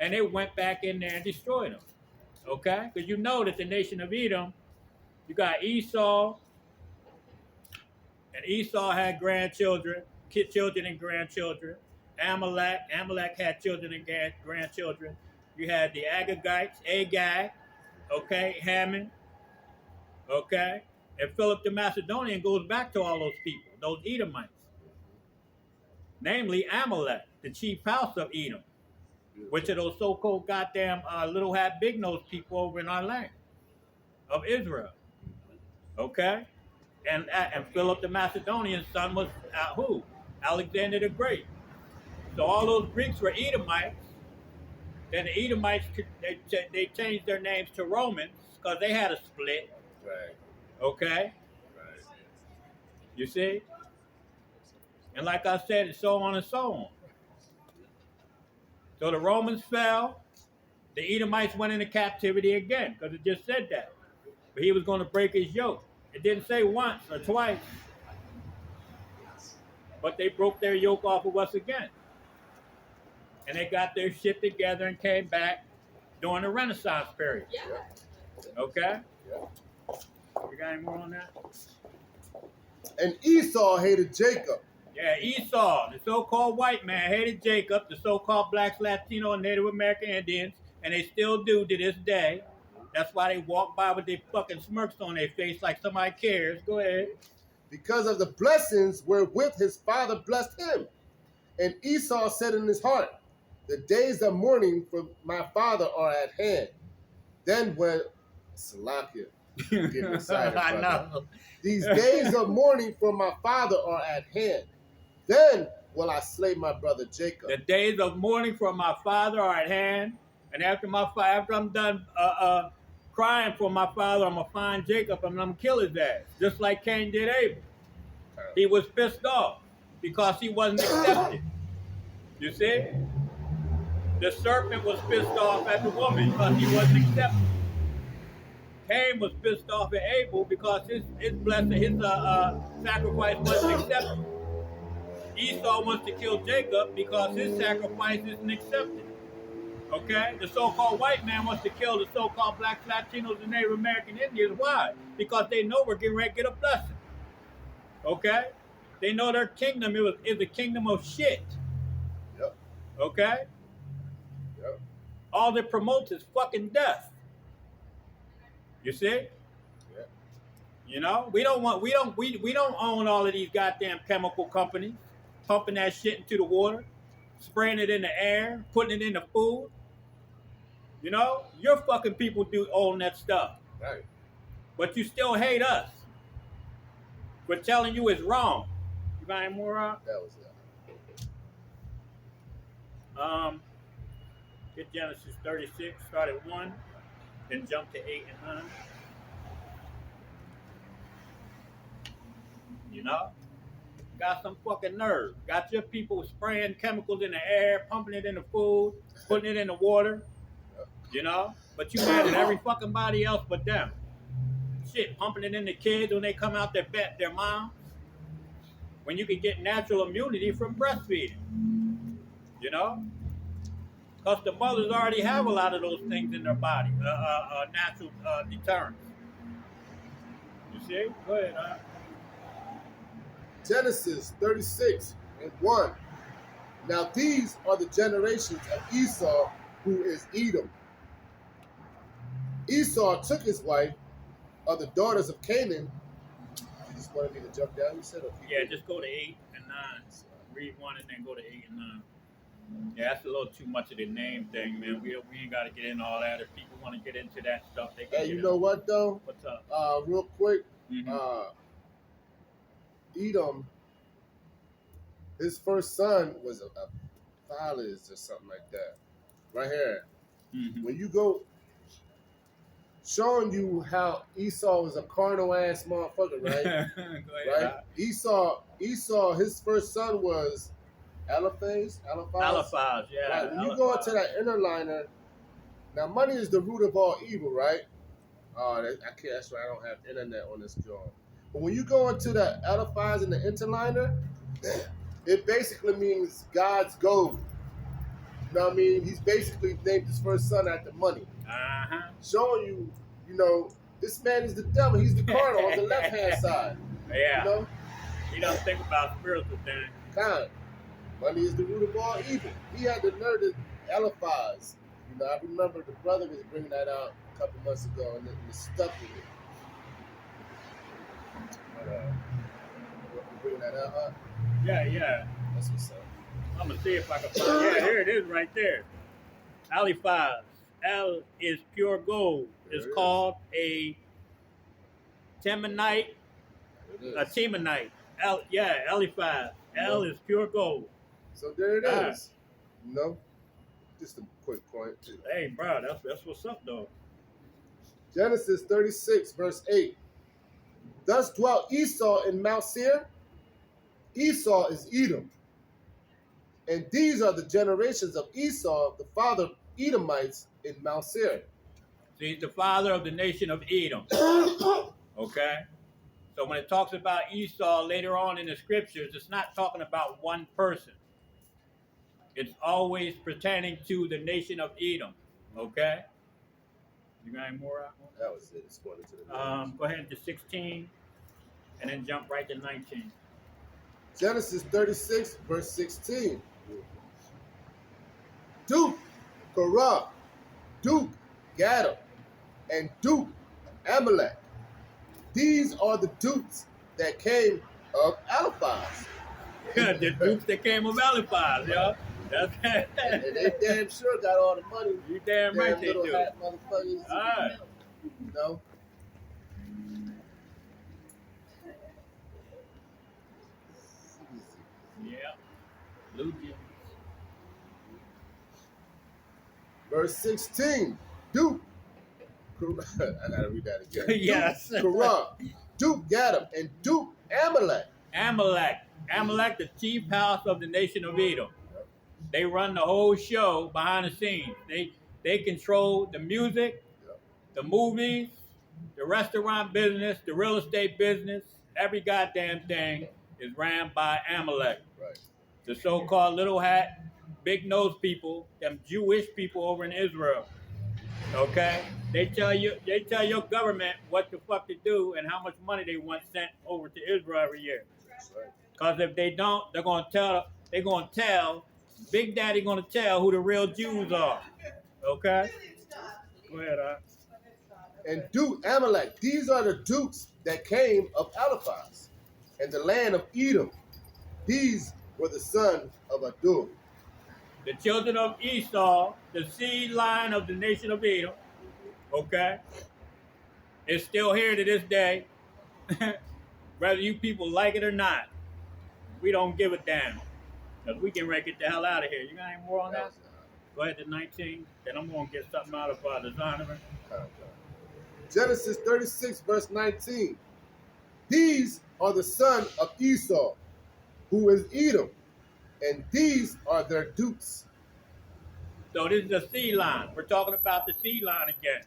And they went back in there and destroyed them. Okay? Because you know that the nation of Edom, you got Esau, and Esau had grandchildren, children and grandchildren. Amalek had children and grandchildren. You had the Agagites, Agag, okay, Hammon, okay? And Philip the Macedonian goes back to all those people, those Edomites. Namely Amalek, the chief house of Edom, which are those so-called goddamn little hat big nose people over in our land of Israel. Okay? And Philip the Macedonian's son was who? Alexander the Great. So all those Greeks were Edomites. Then the Edomites, they changed their names to Romans because they had a split. Right. Okay? Right. You see? And like I said, it's so on and so on. So the Romans fell. The Edomites went into captivity again because it just said that. But he was going to break his yoke. It didn't say once or twice. But they broke their yoke off of us again. And they got their shit together and came back during the Renaissance period. Yeah. Okay? Yeah. You got any more on that? And Esau hated Jacob. Yeah, Esau, the so-called white man, hated Jacob, the so-called blacks, Latino, and Native American Indians, and they still do to this day. That's why they walk by with their fucking smirks on their face like somebody cares. Go ahead. Because of the blessings wherewith his father blessed him. And Esau said in his heart, the days of mourning for my father are at hand. Then when Salakia, getting excited, I know. These days of mourning for my father are at hand. Then will I slay my brother Jacob. The days of mourning for my father are at hand, and after I'm done crying for my father, I'm gonna find Jacob and I'm gonna kill his ass, just like Cain did Abel. He was pissed off because he wasn't accepted. You see? The serpent was pissed off at the woman because he wasn't accepted. Cain was pissed off at Abel because his blessing, his sacrifice wasn't accepted. Esau wants to kill Jacob because his sacrifice isn't accepted. Okay? The so-called white man wants to kill the so-called blacks, Latinos, and Native American Indians. Why? Because they know we're getting ready to get a blessing. Okay? They know their kingdom is a kingdom of shit. Yep. Okay? Yep. All it promotes is fucking death. You see? Yeah. You know, we don't own all of these goddamn chemical companies, pumping that shit into the water, spraying it in the air, putting it in the food. You know, your fucking people do own that stuff. Right. But you still hate us. We're telling you it's wrong. You got any more up? That was it. Get Genesis 36, start at 1, then jump to 8 and 9. You know? Got some fucking nerve. Got your people spraying chemicals in the air, pumping it in the food, putting it in the water. You know? But you mad at every fucking body else but them. Shit, pumping it in the kids when they come out their moms. When you can get natural immunity from breastfeeding. You know? Because the mothers already have a lot of those things in their body, natural deterrents. You see? Go ahead. Genesis 36 and 1. Now these are the generations of Esau, who is Edom. Esau took his wife of the daughters of Canaan. Jesus wanted me to jump down, you said? Or keep Yeah, reading? just go to 8 and 9. Read 1 and then go to 8 and 9. Yeah, that's a little too much of the name thing, man. We ain't got to get into all that. If people want to get into that stuff, they can Hey, get you into know it. what though? What's up? Real quick, Mhm. Edom, his first son was a Phalis or something like that. Right here. Mhm. When you go, showing you how Esau was a carnal ass motherfucker, right? Go ahead. Right? Esau, his first son was Eliphaz. Aliphaz, yeah. Right. When you go into Aliphaz. that inner liner, now money is the root of all evil, right? I can't. That's right. I don't have internet on this joint. But when you go into the Eliphaz and the interliner, it basically means God's gold. You know what I mean? He's basically named his first son after money, showing you, you know, this man is the devil. He's the carnal on the left hand side. Yeah. You know, He don't think about spiritual things. God, money is the root of all evil. He had the nerve to Eliphaz. You know, I remember the brother was bringing that out a couple months ago, and it stuck with me. But, you bring that out, huh? Yeah. That's what's up. I'm gonna see if I can find. Yeah, here it is, right there. Aliphaz. Al is pure gold. It's called a Temanite. A Temanite. Aliphaz. Al is pure gold. So there it Ah. is. You know, just a quick point. Hey, bro, that's what's up, though. Genesis 36, verse 8. Thus dwelt Esau in Mount Seir. Esau is Edom. And these are the generations of Esau, the father of Edomites in Mount Seir. So he's the father of the nation of Edom. Okay? So when it talks about Esau later on in the scriptures, it's not talking about one person. It's always pertaining to the nation of Edom. Okay? You got any more? That was it. It's going into the Go ahead to 16 and then jump right to 19. Genesis 36, verse 16. Duke, Korah, Duke, Gadam, and Duke, Amalek. These are the dukes that came of Eliphaz. The dukes that came of Eliphaz, yo. And they damn sure got all the money. You damn right they little do. hat motherfuckers. All right. You know? Yeah. Lucian. Verse 16. Duke. I gotta read that again. Yes. Duke, Korah, Duke, Gadam, and Duke, Amalek. Amalek, the chief house of the nation of Edom. They run the whole show behind the scenes. They control the music, the movies, the restaurant business, the real estate business. Every goddamn thing is ran by Amalek. Right. The so-called little hat, big nose people, them Jewish people over in Israel. Okay? They tell your government what the fuck to do and how much money they want sent over to Israel every year. Because if they don't, they're gonna tell Big Daddy gonna tell who the real Jews are. Okay? Go ahead, And Duke, Amalek, these are the dukes that came of Eliphaz and the land of Edom. These were the sons of Adur. The children of Esau, the seed line of the nation of Edom, okay, is still here to this day. Whether you people like it or not, we don't give a damn. Because we can get the hell out of here. You got any more on that? Go ahead to 19. Then I'm going to get something out of the Zonovan. Genesis 36, verse 19. These are the sons of Esau, who is Edom, and these are their dukes. So this is the seed line. We're talking about the seed line again.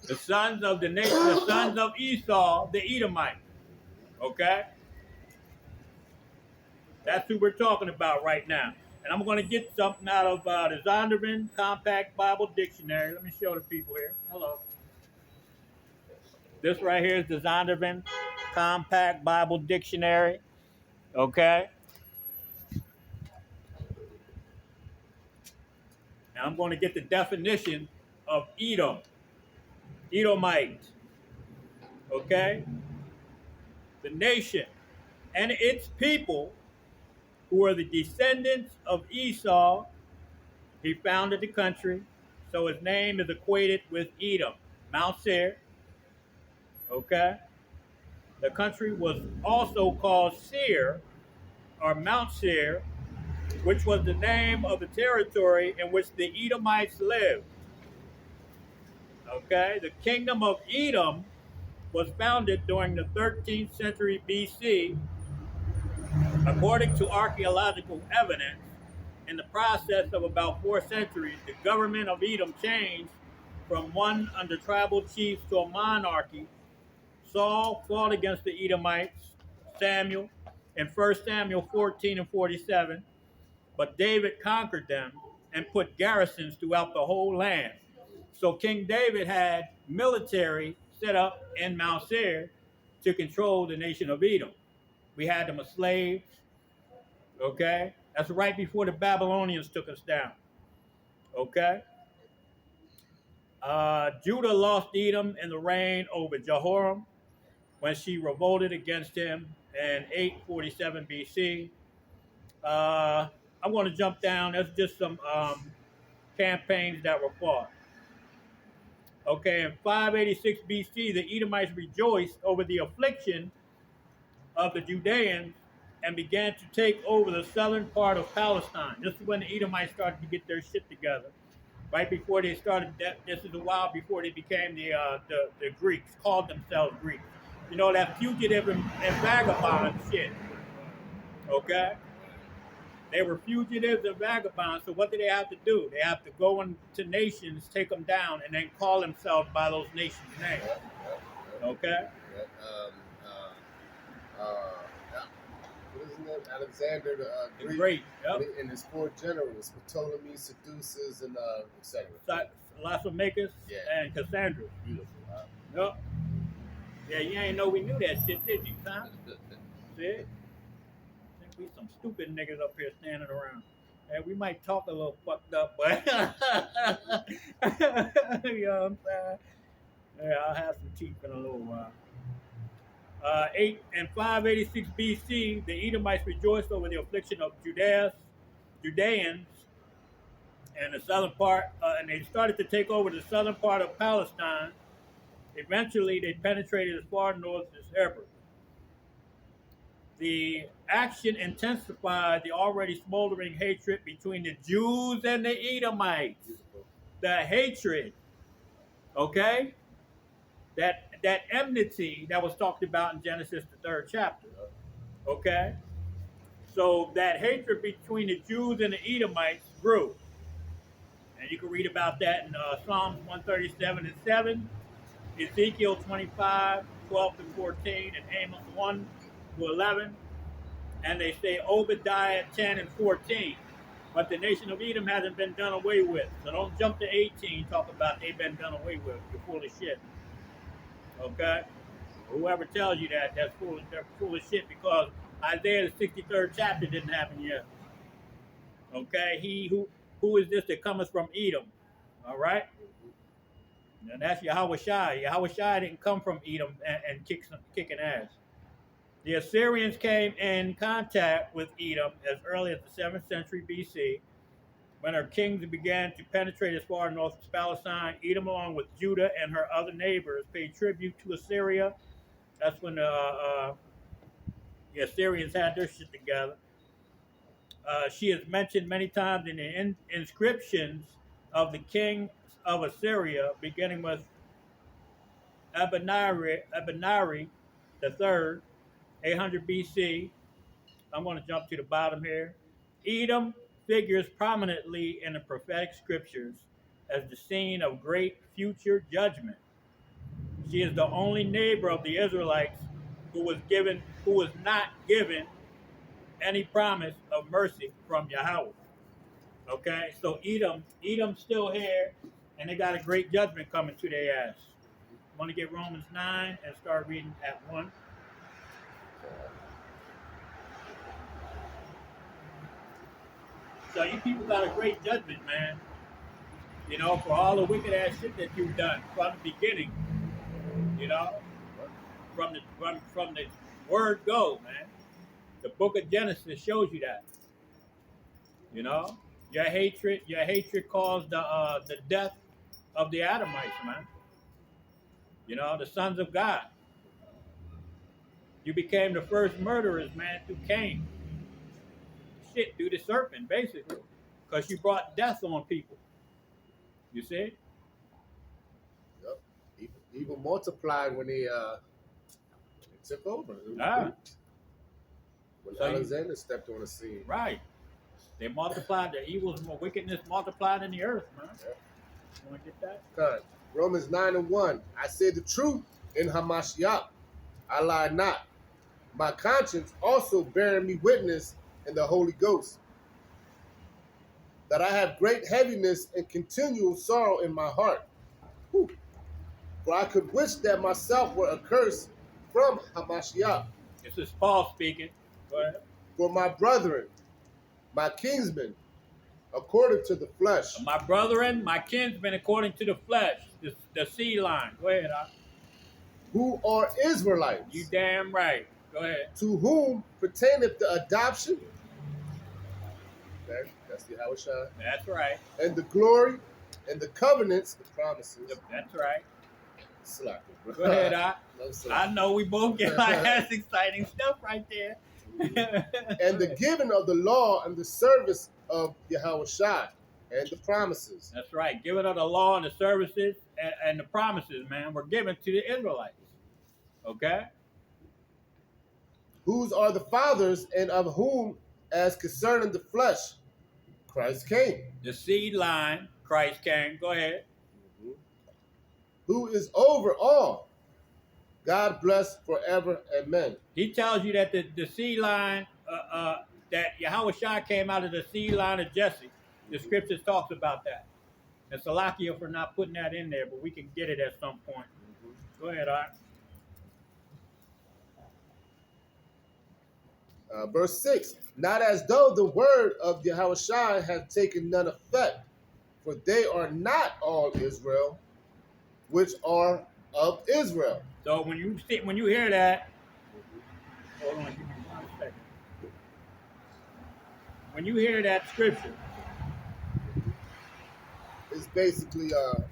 The sons of the nation, the sons of Esau, the Edomite. Okay? That's who we're talking about right now. And I'm going to get something out of the Zondervan Compact Bible Dictionary. Let me show the people here. Hello. This right here is the Zondervan Compact Bible Dictionary. Okay? And I'm going to get the definition of Edom. Edomite. Okay? The nation and its people, who are the descendants of Esau, he founded the country. So his name is equated with Edom, Mount Seir. Okay. The country was also called Seir or Mount Seir, which was the name of the territory in which the Edomites lived. Okay. The kingdom of Edom was founded during the 13th century BC. According to archaeological evidence, in the process of about 4 centuries, the government of Edom changed from one under tribal chiefs to a monarchy. Saul fought against the Edomites, Samuel, in 1 Samuel 14 and 47, but David conquered them and put garrisons throughout the whole land. So King David had military set up in Mount Seir to control the nation of Edom. We had them as slaves, okay? That's right before the Babylonians took us down, okay? Judah lost Edom in the reign over Jehoram when she revolted against him in 847 BC. I'm going to jump down. That's just some campaigns that were fought. Okay, in 586 BC, the Edomites rejoiced over the affliction of the Judeans and began to take over the southern part of Palestine. This is when the Edomites started to get their shit together. Right before they started, this is a while before they became the Greeks, called themselves Greeks. You know, that fugitive and vagabond shit. Okay? They were fugitives and vagabonds, so what do they have to do? They have to go into nations, take them down, and then call themselves by those nations' names. Okay? What is his name? Alexander the Great. Yep. And his 4 generals, Ptolemy, Sedeucus, and etc. Lassomachus and Cassandra. Beautiful. Yep. Yeah, you ain't know we knew that shit, did you, son? See? Think we some stupid niggas up here standing around. And we might talk a little fucked up, but you know what I'm saying? Yeah, I'll have some teeth in a little while. 586 BC, the Edomites rejoiced over the affliction of Judeans and the southern part, and they started to take over the southern part of Palestine. Eventually, they penetrated as far north as Hebron. The action intensified the already smoldering hatred between the Jews and the Edomites. The hatred, okay? That enmity that was talked about in Genesis, the 3rd chapter, okay? So that hatred between the Jews and the Edomites grew. And you can read about that in Psalms 137 and 7, Ezekiel 25, 12 to 14, and Amos 1 to 11. And they say Obadiah 10 and 14. But the nation of Edom hasn't been done away with. So don't jump to 18, talk about they've been done away with. You're full of shit. Okay? Whoever tells you that, they're full of shit, because Isaiah the 63rd chapter didn't happen yet. Okay? Who is this that cometh from Edom? All right? And that's Yahweh Shai. Yahweh Shai didn't come from Edom and kicking ass. The Assyrians came in contact with Edom as early as the 7th century BC, when her kings began to penetrate as far north as Palestine. Edom, along with Judah and her other neighbors, paid tribute to Assyria. That's when the Assyrians had their shit together. She is mentioned many times in the inscriptions of the king of Assyria, beginning with Abinari III, 800 BC. I'm going to jump to the bottom here. Edom figures prominently in the prophetic scriptures as the scene of great future judgment. She is the only neighbor of the Israelites who was not given any promise of mercy from Yahweh. Okay, so Edom's still here, and they got a great judgment coming to their ass. I'm going to get Romans 9 and start reading at 1. So you people got a great judgment, man. You know, for all the wicked ass shit that you've done from the beginning. You know, from the word go, man. The book of Genesis shows you that. You know, your hatred caused the death of the Edomites, man. You know, the sons of God. You became the first murderers, man, through Cain. Shit, through the serpent, basically, because you brought death on people. You see? Yep. Even multiplied when they took over. Ah, When so Alexander stepped on the scene. right. They multiplied the evils, more wickedness multiplied in the earth, man. Yep. You want to get that? God. Romans 9:1. I say the truth in Hamashiach. I lie not. My conscience also bearing me witness in the Holy Ghost, that I have great heaviness and continual sorrow in my heart. Whew. For I could wish that myself were accursed from Hamashiach. This is Paul speaking. Go ahead. For my brethren, my kinsmen, according to the flesh, My brethren, my kinsmen, according to the flesh, the seed line. Go ahead, who are Israelites, you damn right. Go ahead. to whom pertaineth the adoption, okay, that's the Yahushua, That's right. and the glory, and the covenants, the promises. That's right. Slack it, bro. Go ahead, No slack. I know we both get like that's exciting stuff right there. And the giving of the law and the service of Yahushua and the promises. That's right. Giving of the law and the services and the promises, man, were given to the Israelites. Okay? Whose are the fathers, and of whom, as concerning the flesh, Christ came. The seed line, Christ came. Go ahead. Who is over all. God bless forever. Amen. He tells you that the seed line, that Yahushua came out of the seed line of Jesse. The scriptures talks about that. And Salakia for not putting that in there, but we can get it at some point. Go ahead, Art. Verse 6. Not as though the word of Yahushua had taken none effect, for they are not all Israel, which are of Israel. So when you hear that, hold on, give me 1 second. When you hear that scripture, It's basically, I'm going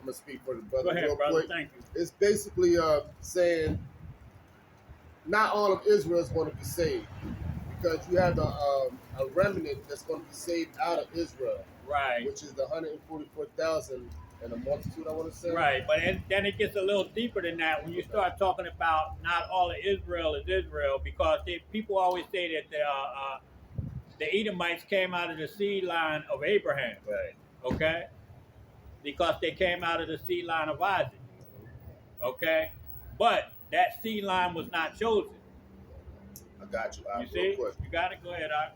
to speak for the brother go ahead, real brother. quick. Thank you. It's basically saying not all of Israel is going to be saved, because you have a remnant that's going to be saved out of Israel, Right. which is the 144,000 and a multitude, I want to say. Right, but then it gets a little deeper than that when you start talking about not all of Israel is Israel, because people always say that the Edomites came out of the seed line of Abraham, Right. okay? Because they came out of the seed line of Isaac, okay? But that seed line was not chosen. I got you. You see? Real quick. You got it? Go ahead, Art.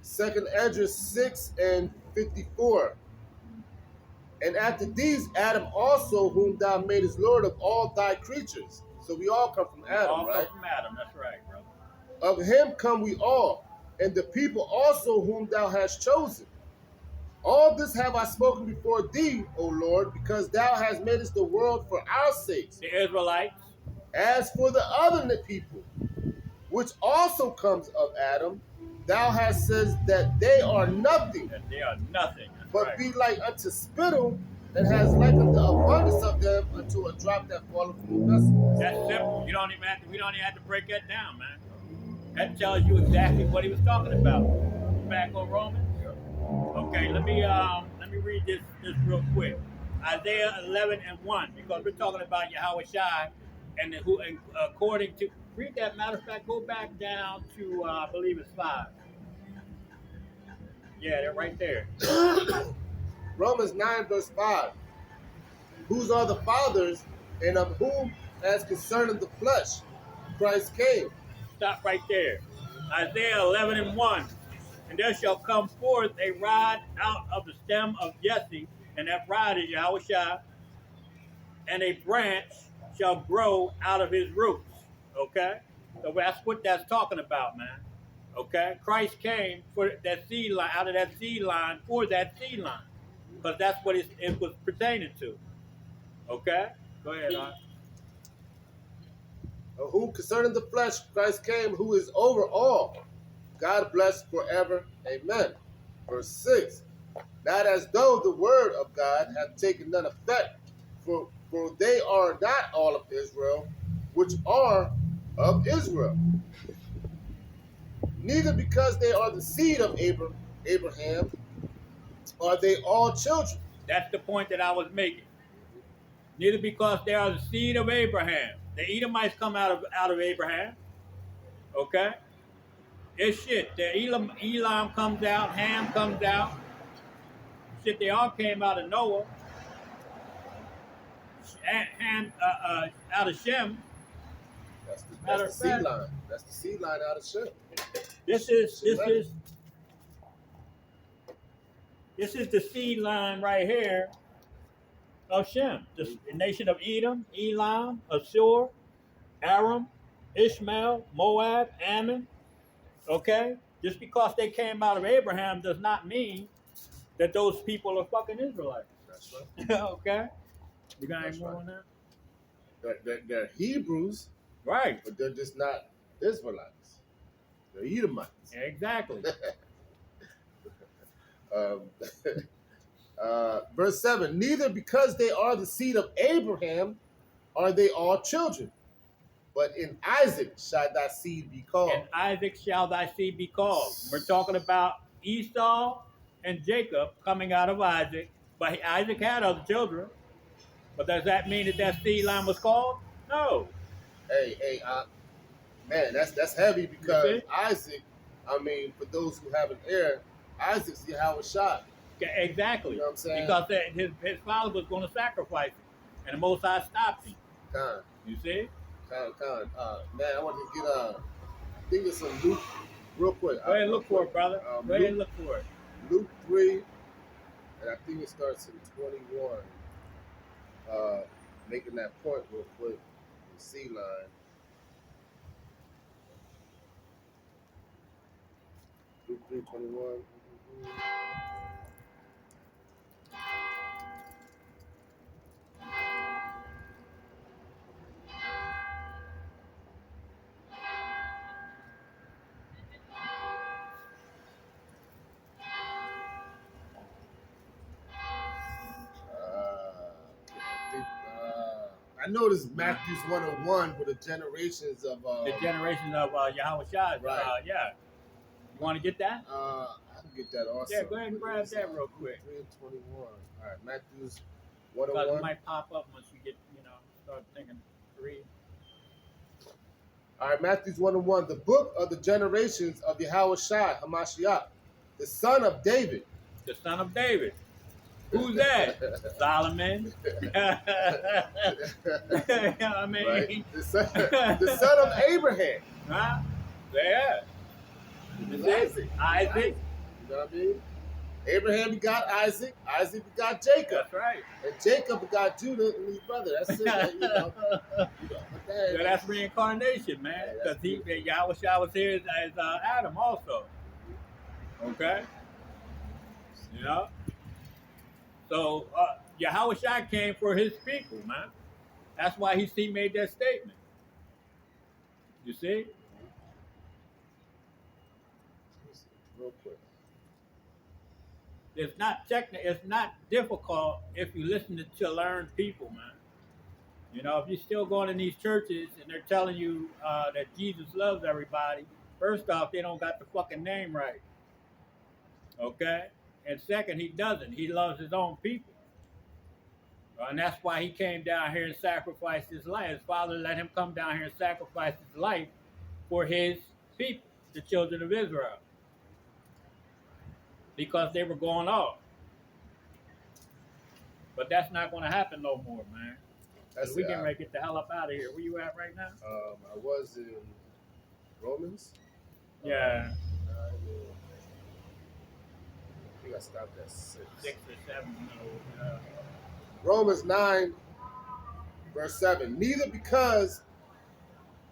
2nd Esdras 6:54. And after these, Adam also, whom thou madest Lord of all thy creatures. So we all come from Adam, All right? come from Adam, that's right, brother. Of him come we all, and the people also whom thou hast chosen. All this have I spoken before thee, O Lord, because thou hast made us the world for our sakes. The Israelites. As for the other people, which also comes of Adam, thou hast said that they are nothing, That they are nothing. That's but right. be like unto spittle, and has likened the abundance of them unto a drop that falleth from the vessel. That's simple. We don't even have to break that down, man. That tells you exactly what he was talking about. Back on Romans. Okay, let me read this real quick. Isaiah 11:1, because we're talking about Yahushua and according to read that. Matter of fact, go back down to I believe it's 5. Yeah, they're right there. Romans 9:5. Whose are the fathers, and of whom, as concerning the flesh, Christ came. Stop right there. Isaiah 11:1. And there shall come forth a rod out of the stem of Jesse, and that rod is Yahushua, and a branch shall grow out of his roots. Okay? So that's what that's talking about, man. Okay? Christ came for that seed line, out of that seed line, for that seed line. Because that's what it was pertaining to. Okay? Go ahead, Art. Who concerning the flesh Christ came, who is over all. God bless forever. Amen. Verse 6. Not as though the word of God hath taken none effect, for they are not all of Israel, which are of Israel. Neither because they are the seed of Abraham are they all children. That's the point that I was making. Neither because they are the seed of Abraham. The Edomites come out of Abraham. Okay? It's shit. The Elam comes out, Ham comes out. Shit, they all came out of Noah. Ham out of Shem. That's the seed line. That's the seed line out of Shem. This is the seed line right here of Shem. The nation of Edom, Elam, Ashur, Aram, Ishmael, Moab, Ammon. Okay? Just because they came out of Abraham does not mean that those people are fucking Israelites. That's right. Okay? You got any more on that? They're Hebrews, right? But they're just not Israelites. They're Edomites. Exactly. Verse 7, neither because they are the seed of Abraham are they all children, but in Isaac shall thy seed be called. In Isaac shall thy seed be called. We're talking about Esau and Jacob coming out of Isaac, but Isaac had other children. But does that mean that seed line was called? No. Hey, man, that's heavy because Isaac, I mean, for those who have an heir, Isaac's Yahweh Shai. Exactly. You know what I'm saying? Because his father was going to sacrifice him, and the Most High stopped him. You see? Man, I want to get I think it's in Luke, real quick. Go ahead and look for it, brother. Go ahead and look for it. Luke 3, and I think it starts in 21. Making that point real quick, the C line. Luke 3:21. I know this is Matthew's 101 with the generations of Yahweh Shai. Right. Yeah. You want to get that? I can get that also. Yeah, go ahead and grab that real quick. 3:21. All right, Matthew's 101. Because it might pop up once you get, start thinking 3. All right, Matthew's 101. The book of the generations of Yahweh Shai HaMashiach, the son of David. The son of David. Who's that? Solomon. I mean, right. the son of Abraham. Huh? Yeah. Isaac. Isaac. You know what I mean? Abraham begot Isaac. Isaac begot Jacob. That's right. And Jacob begot Judah and his brother. That's it. That's reincarnation, man. Because Yahweh Shai was here as Adam also. Okay? You know? So Yahweh Shai came for his people, man. That's why he made that statement. You see? Real quick. It's not difficult if you listen to learn people, man. If you're still going in these churches and they're telling you that Jesus loves everybody, first off, they don't got the fucking name right. Okay? And second, he doesn't. He loves his own people. And that's why he came down here and sacrificed his life. His father let him come down here and sacrifice his life for his people, the children of Israel. Because they were going off. But that's not going to happen no more, man. We can get the hell up out of here. Where you at right now? I was in Romans. Yeah. I think I stopped at 6. 6 or 7. No. Romans 9, verse 7. Neither because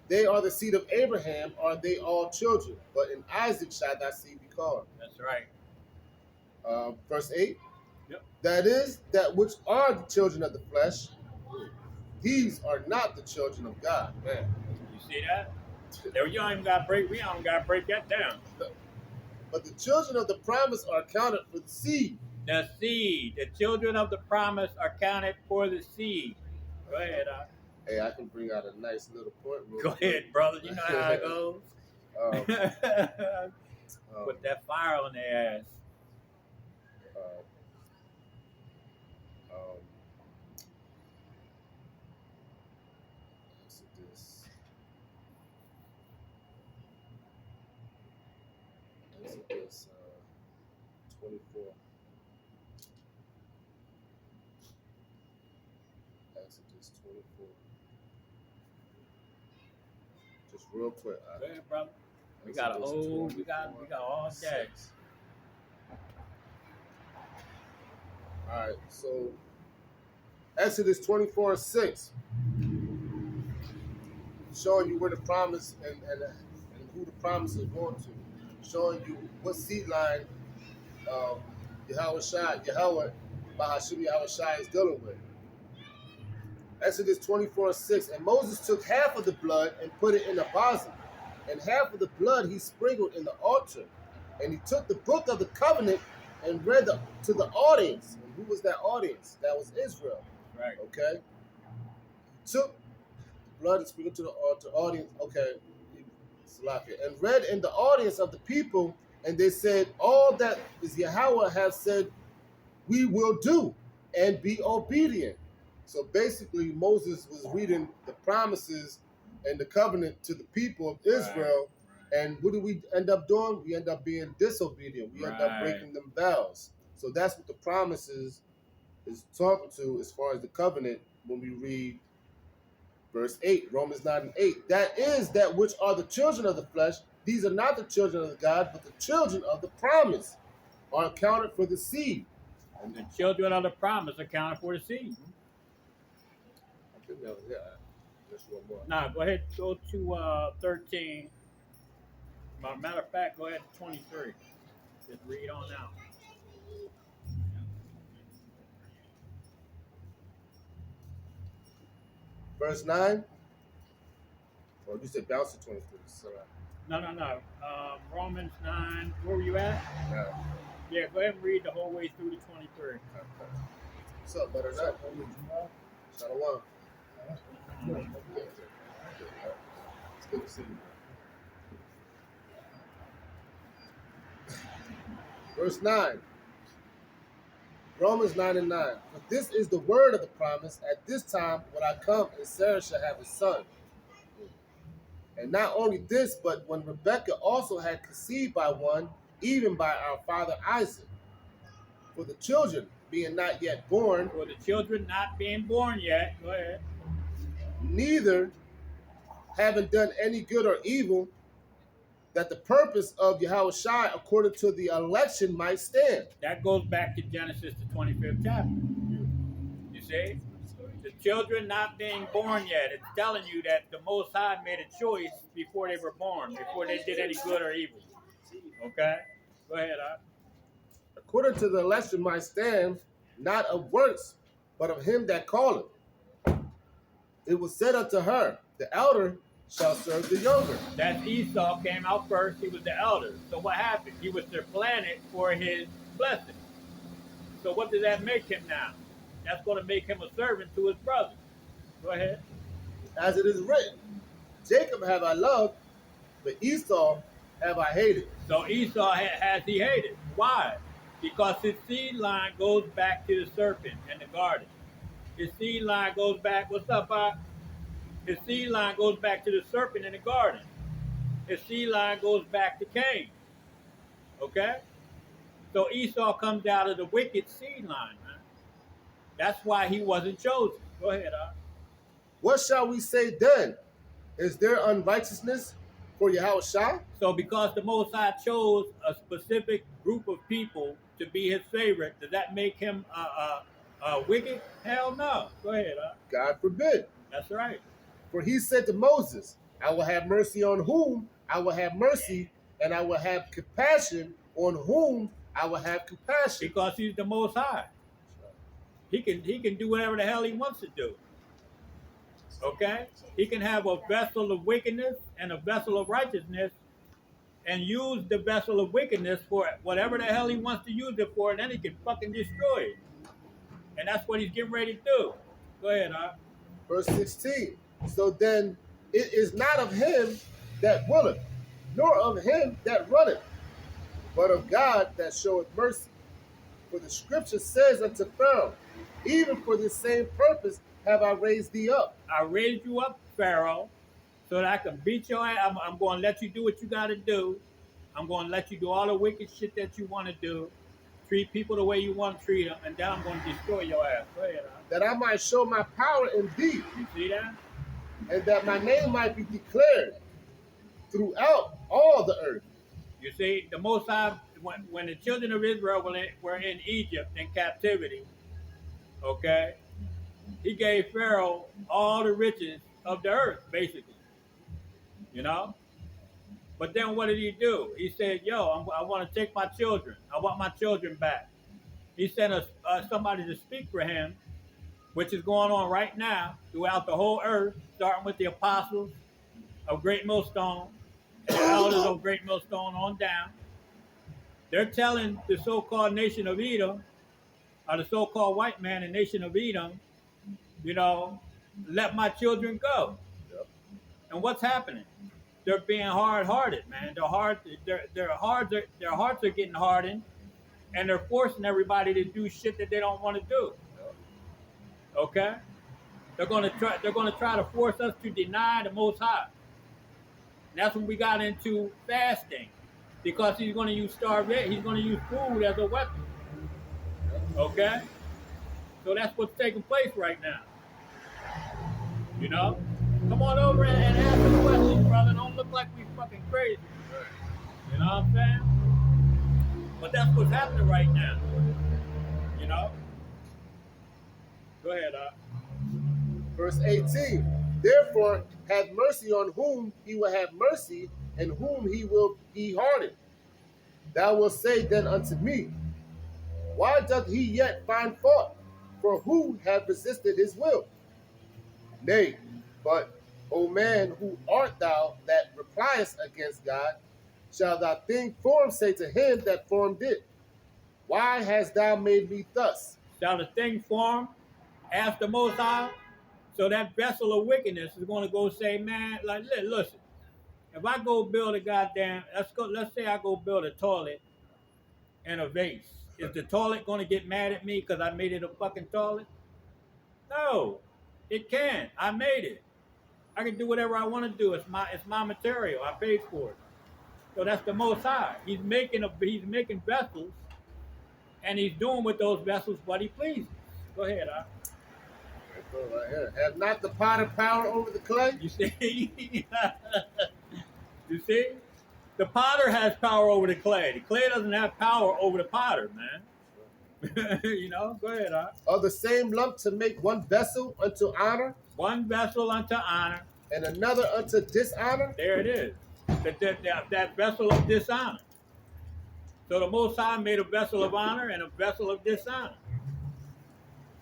they are the seed of Abraham are they all children, but in Isaac shall thy seed be called. That's right. Verse 8. Yep. That is, that which are the children of the flesh, these are not the children of God. Man. You see that? There, you don't even got to break. We don't got to break that down. But the children of the promise are counted for the seed. The seed, the children of the promise are counted for the seed. Go ahead. Hey, I can bring out a nice little point. Go ahead, brother. You know how it goes. Um, Put that fire on their ass. Exodus 24. Exodus 24. Just real quick. Go ahead, brother. We got all day. All right, so Exodus 24:6, showing you where the promise and who the promise is going to, showing you what seed line Yahweh Bahashim Yahweh Shai is dealing with. Exodus 24:6, and Moses took half of the blood and put it in a bosom, and half of the blood he sprinkled in the altar. And he took the book of the covenant and read to the audience. And who was that audience? That was Israel. Right. Okay. He took the blood and sprinkled to the altar audience. Okay. And read in the audience of the people, and they said, all that is Yahweh has said, we will do, and be obedient. So basically, Moses was reading the promises and the covenant to the people of Israel. Right. And what do we end up doing? We end up being disobedient. We end up breaking them vows. So that's what the promises is talking to as far as the covenant when we read verse 8, Romans 9:8. That is that which are the children of the flesh. These are not the children of God, but the children of the promise are accounted for the seed. And the children of the promise accounted for the seed. I think that was it. Just one more. Nah, go ahead. Go to 13. Matter of fact, go ahead to 23. Just read on out. Verse 9? Or you said bounce to 23. So, No. Romans 9. Where were you at? Yeah, go ahead and read the whole way through to 23. Okay. What's up, better not? Shalom. It's good to see you. Verse 9. Romans 9:9. But this is the word of the promise. At this time, when I come, and Sarah shall have a son. And not only this, but when Rebekah also had conceived by one, even by our father Isaac. For the children being not yet born. For the children not being born yet. Go ahead. Neither having done any good or evil, that the purpose of Yahweh Shai according to the election might stand. That goes back to Genesis, the 25th chapter. You see? The children not being born yet. It's telling you that the Most High made a choice before they were born, before they did any good or evil. Okay? Go ahead, According to the election might stand, not of works, but of him that calleth. It was said unto her, the elder shall serve the younger. That Esau came out first. He was the elder. So what happened? He was supplanted for his blessing. So what does that make him now? That's going to make him a servant to his brother. Go ahead. As it is written, Jacob have I loved, but Esau have I hated. So Esau has he hated. Why? Because his seed line goes back to the serpent in the garden. His seed line goes back. What's up, Bob? His seed line goes back to the serpent in the garden. His seed line goes back to Cain. Okay? So Esau comes out of the wicked seed line, man. That's why he wasn't chosen. Go ahead, What shall we say then? Is there unrighteousness for Yahweh Shai? So because the Most High chose a specific group of people to be his favorite, does that make him wicked? Hell no. Go ahead, God forbid. That's right. For he said to Moses, I will have mercy on whom I will have mercy, and I will have compassion on whom I will have compassion. Because he's the Most High. He can do whatever the hell he wants to do. Okay? He can have a vessel of wickedness and a vessel of righteousness and use the vessel of wickedness for whatever the hell he wants to use it for, and then he can fucking destroy it. And that's what he's getting ready to do. Go ahead, Art. Verse 16. So then it is not of him that willeth, nor of him that runneth, but of God that showeth mercy. For the scripture says unto Pharaoh, even for this same purpose have I raised thee up. I raised you up, Pharaoh, so that I can beat your ass. I'm going to let you do what you got to do. I'm going to let you do all the wicked shit that you want to do. Treat people the way you want to treat them, and then I'm going to destroy your ass. Go ahead, Art. That I might show my power in thee, You see that? and that my name might be declared throughout all the earth. You see, the Most High, when the children of Israel were in Egypt in captivity, okay, he gave Pharaoh all the riches of the earth, basically, you know? But then what did he do? He said, yo, I want to take my children. I want my children back. He sent somebody to speak for him, which is going on right now throughout the whole earth, starting with the apostles of Great Millstone and the elders of Great Millstone on down. They're telling the so-called nation of Edom, or the so-called white man, the nation of Edom, you know, let my children go. Yep. And what's happening? They're being hard-hearted, man. Their hearts are getting hardened, and they're forcing everybody to do shit that they don't want to do. Okay? They're gonna try to force us to deny the Most High. And that's when we got into fasting, because he's going to use starvation. He's going to use food as a weapon. Okay? So that's what's taking place right now. You know? Come on over and ask some questions, brother. Don't look like we fucking crazy. You know what I'm saying? But that's what's happening right now. You know? Go ahead, Verse 18. Therefore have mercy on whom he will have mercy, and whom he will be hardened. Thou wilt say then unto me, why doth he yet find fault? For who have resisted his will? Nay, but, O man, who art thou that repliest against God? Shall thy thing formed say to him that formed it, why hast thou made me thus? Shall the thing form? Ask the Most High. So that vessel of wickedness is going to go say, man, like, listen, if I go build a goddamn, let's say I go build a toilet and a vase. Is the toilet going to get mad at me because I made it a fucking toilet? No, it can't. I made it. I can do whatever I want to do. It's my material. I paid for it. So that's the Most High. He's making vessels, and he's doing with those vessels what he pleases. Go ahead, Right here. Have not the potter power over the clay? You see? You see? The potter has power over the clay. The clay doesn't have power over the potter, man. You know? Go ahead, Of the same lump to make one vessel unto honor, One vessel unto honor. and another unto dishonor? There it is. That vessel of dishonor. So the Most High made a vessel of honor and a vessel of dishonor.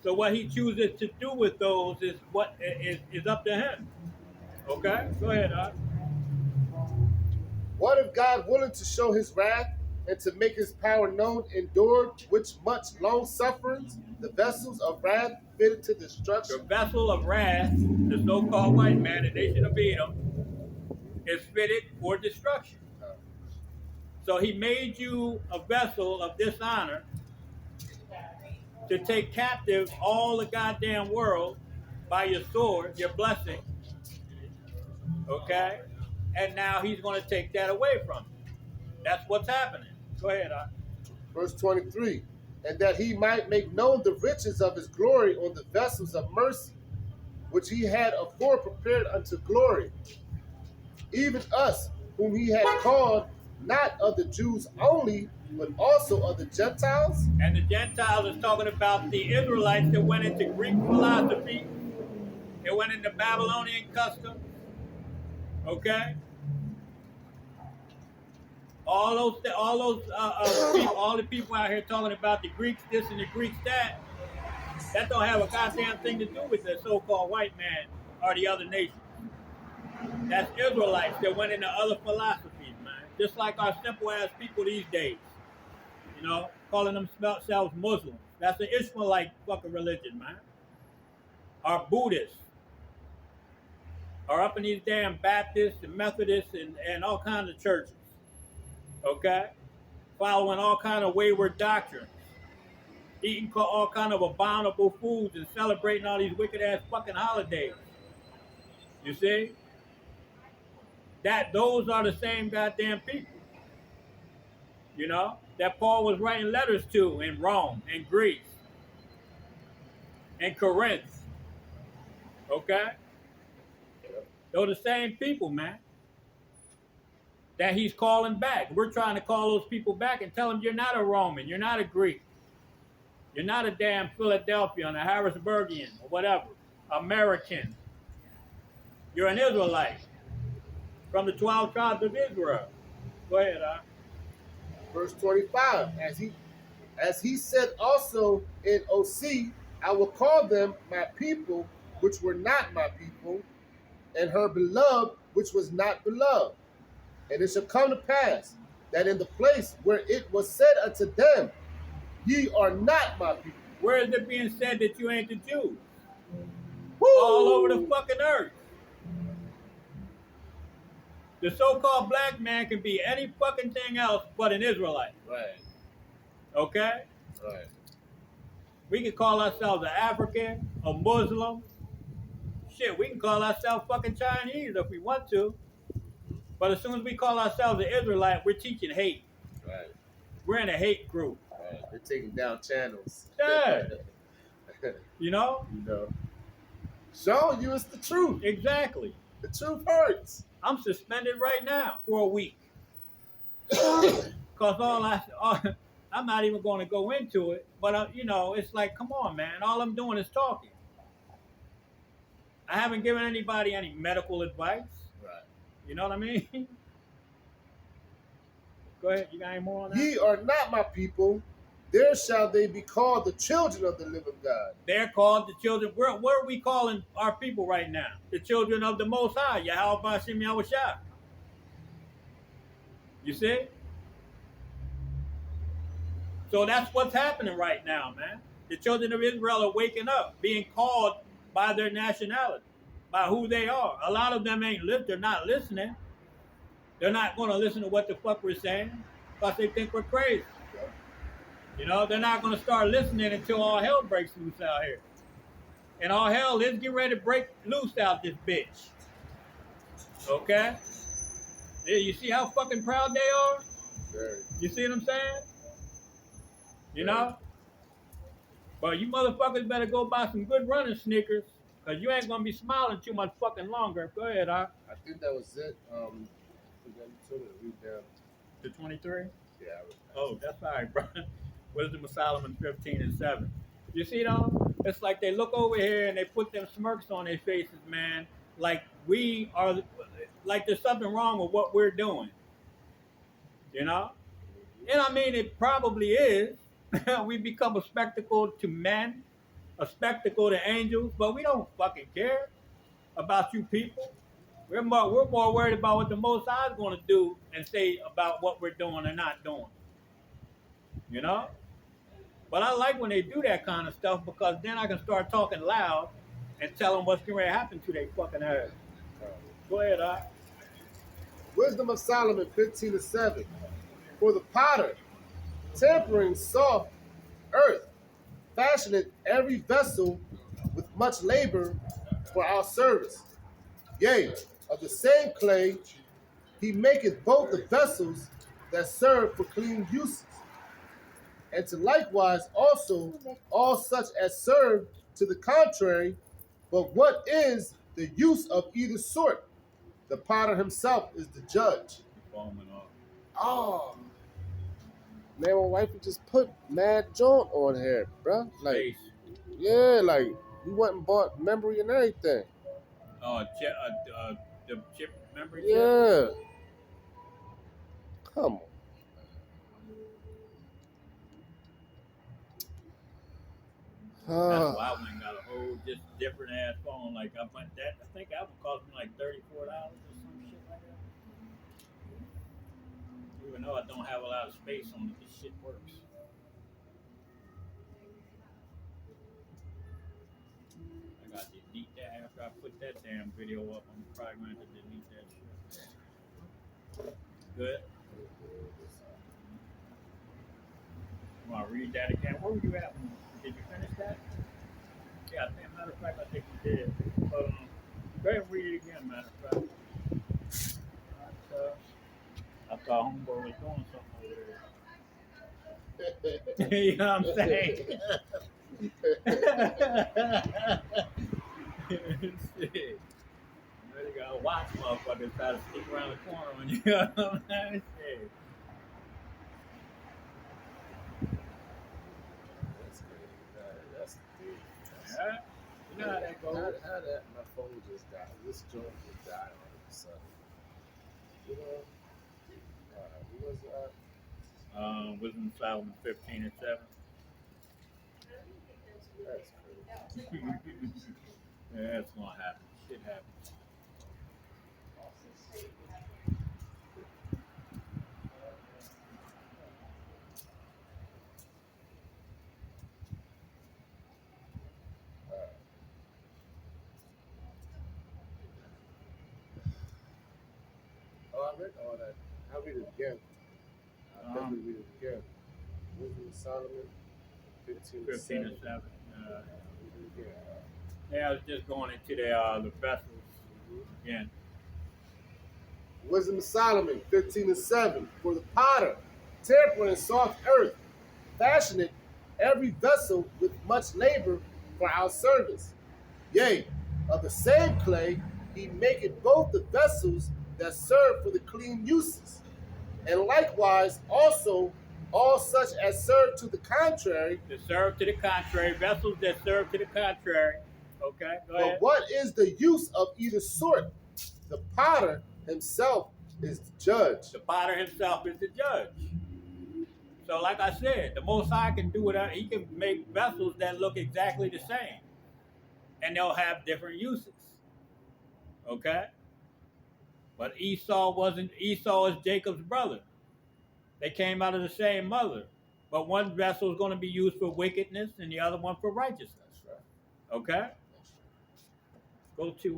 So what he chooses to do with those is what is up to him. Okay? Go ahead, What if God, willing to show his wrath and to make his power known, endured which much long sufferings, the vessels of wrath fitted to The destruction? vessel of wrath, the so-called white man, the nation of Edom, is fitted for destruction. So he made you a vessel of dishonor to take captive all the goddamn world by your sword, your blessing. Okay? And now he's going to take that away from you. That's what's happening. Go ahead, Verse 23. And that he might make known the riches of his glory on the vessels of mercy, which he had afore prepared unto glory, even us, whom he had called, not of the Jews only, but also of the Gentiles. And the Gentiles is talking about the Israelites that went into Greek philosophy. They went into Babylonian customs. Okay? All the people out here talking about the Greeks this and the Greeks that don't have a goddamn thing to do with the so-called white man are the other nations. That's Israelites that went into other philosophies, man. Just like our simple ass people these days. You know, calling themselves Muslims. That's an Ishmaelite fucking religion, man. Our Buddhists are up in these damn Baptists and Methodists and all kinds of churches. Okay? Following all kind of wayward doctrines. Eating all kind of abominable foods and celebrating all these wicked ass fucking holidays. You see? Those are the same goddamn people. You know? That Paul was writing letters to in Rome and Greece and Corinth. Okay? They're the same people, man, that he's calling back. We're trying to call those people back and tell them you're not a Roman, you're not a Greek, you're not a damn Philadelphian, a Harrisburgian, or whatever, American. You're an Israelite from the 12 tribes of Israel. Go ahead, Verse 25, as he said also in OC, I will call them my people, which were not my people, and her beloved, which was not beloved. And it shall come to pass that in the place where it was said unto them, ye are not my people. Where is it being said that you ain't the Jews? Woo! All over the fucking earth. The so-called black man can be any fucking thing else but an Israelite. Right. Okay? Right. We can call ourselves an African, a Muslim. Shit, we can call ourselves fucking Chinese if we want to. But as soon as we call ourselves an Israelite, we're teaching hate. Right. We're in a hate group. Right. They're taking down channels. Yeah. You know? You know. Showing you it's the truth. Exactly. The truth hurts. I'm suspended right now for a week. Because I'm not even going to go into it. But, you know, it's like, come on, man. All I'm doing is talking. I haven't given anybody any medical advice. Right. You know what I mean? Go ahead. You got any more on that? Ye are not my people. There shall they be called the children of the living God. They're called the children. What are we calling our people right now? The children of the Most High. Yahweh Bashim Yahushua. You see? So that's what's happening right now, man. The children of Israel are waking up, being called by their nationality, by who they are. A lot of them they're not listening. They're not going to listen to what the fuck we're saying because they think we're crazy. You know, they're not going to start listening until all hell breaks loose out here. And all hell is getting ready to break loose out this bitch. Okay? Yeah, you see how fucking proud they are? Very. You see what I'm saying? You know? But you motherfuckers better go buy some good running sneakers because you ain't going to be smiling too much fucking longer. Go ahead, I think that was it. Read down to 23? Yeah. Oh, that's all right, bro. Wisdom of Solomon 15 and 7. You see though? It's like they look over here and they put them smirks on their faces, man. Like we are, like there's something wrong with what we're doing. You know? And I mean, it probably is. We become a spectacle to men, a spectacle to angels, but we don't fucking care about you people. We're more worried about what the Most High is going to do and say about what we're doing or not doing. You know? But I like when they do that kind of stuff because then I can start talking loud and tell them what's going to happen to their fucking head. Go ahead, Wisdom of Solomon 15 and 7. For the potter, tempering soft earth, fashioneth every vessel with much labor for our service. Yea, of the same clay, he maketh both the vessels that serve for clean uses, and to likewise also all such as serve to the contrary. But what is the use of either sort? The potter himself is the judge. Oh, man, my wife just put mad joint on here, bruh. Like, yeah, like we went and bought memory and everything. Oh, the chip memory chip? Yeah. Come on. That's why I went and got a whole just different ass phone. Like I think that would cost me like $34 or some shit like that. Even though I don't have a lot of space on it, this shit works. I got to delete that after I put that damn video up. I'm probably going to delete that shit. Good. Want to read that again? Where were you at? Did you finish that? Yeah, matter of fact, I think you did. Go ahead and read it again, matter of fact. I thought homeboy was doing something over there. You know what I'm saying? Shit. You really gotta watch motherfuckers try to sneak around the corner when you know what I'm saying? Shit. That's crazy. That's the thing. Yeah. You know how that goes. How that my phone just died. This joint just died all of a sudden. You know? Who was that? Wisdom Solomon 15 and 7. That's crazy. Yeah, it's gonna happen. Shit happens. Oh, I read all that. I'll read it again. I'll definitely read it again. Wisdom of Solomon 15 and 7. Read it again. Yeah. Yeah, I was just going into the vessels again. Wisdom of Solomon 15 and 7. For the potter, temper in soft earth, fashioneth every vessel with much labor for our service. Yea, of the same clay he maketh both the vessels that serve for the clean uses, and likewise also all such as serve to the contrary. To serve to the contrary, vessels that serve to the contrary. Okay, go ahead. But what is the use of either sort? The potter himself is the judge. The potter himself is the judge. So, like I said, the Most High can do it. He can make vessels that look exactly the same, and they'll have different uses. Okay. But Esau is Jacob's brother. They came out of the same mother. But one vessel is going to be used for wickedness and the other one for righteousness. That's right. Okay? Go to